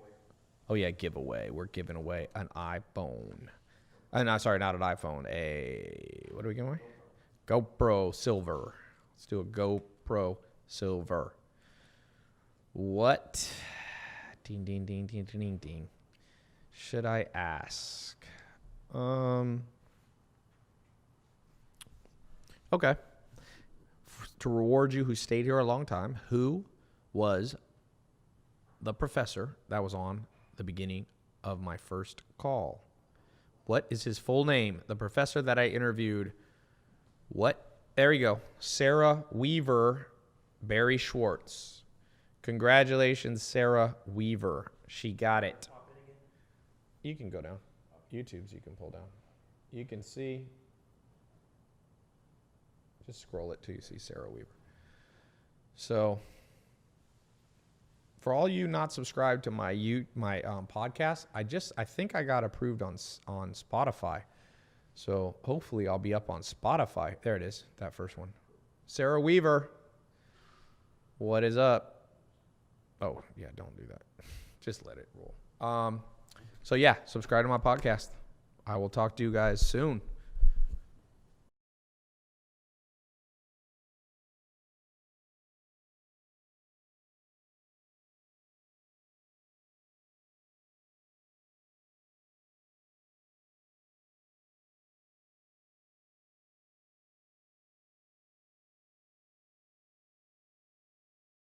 Oh, yeah, giveaway. We're giving away an iPhone. No, sorry, not an iPhone. What are we giving away? GoPro Silver. Let's do a GoPro Silver. What? Ding, ding, ding, ding, ding, ding. Should I ask? Okay. To reward you who stayed here a long time, who was the professor that was on the beginning of my first call? What is his full name? The professor that I interviewed. What? There you go. Sarah Weaver, Barry Schwartz. Congratulations, Sarah Weaver. She got it. You can go down. YouTube's you can pull down. You can see. Just scroll it till you see Sarah Weaver. So, for all you not subscribed to my podcast, I think I got approved on Spotify. So hopefully I'll be up on Spotify. There it is, that first one. Sarah Weaver, what is up? Oh yeah, don't do that. Just let it roll. So yeah, subscribe to my podcast. I will talk to you guys soon.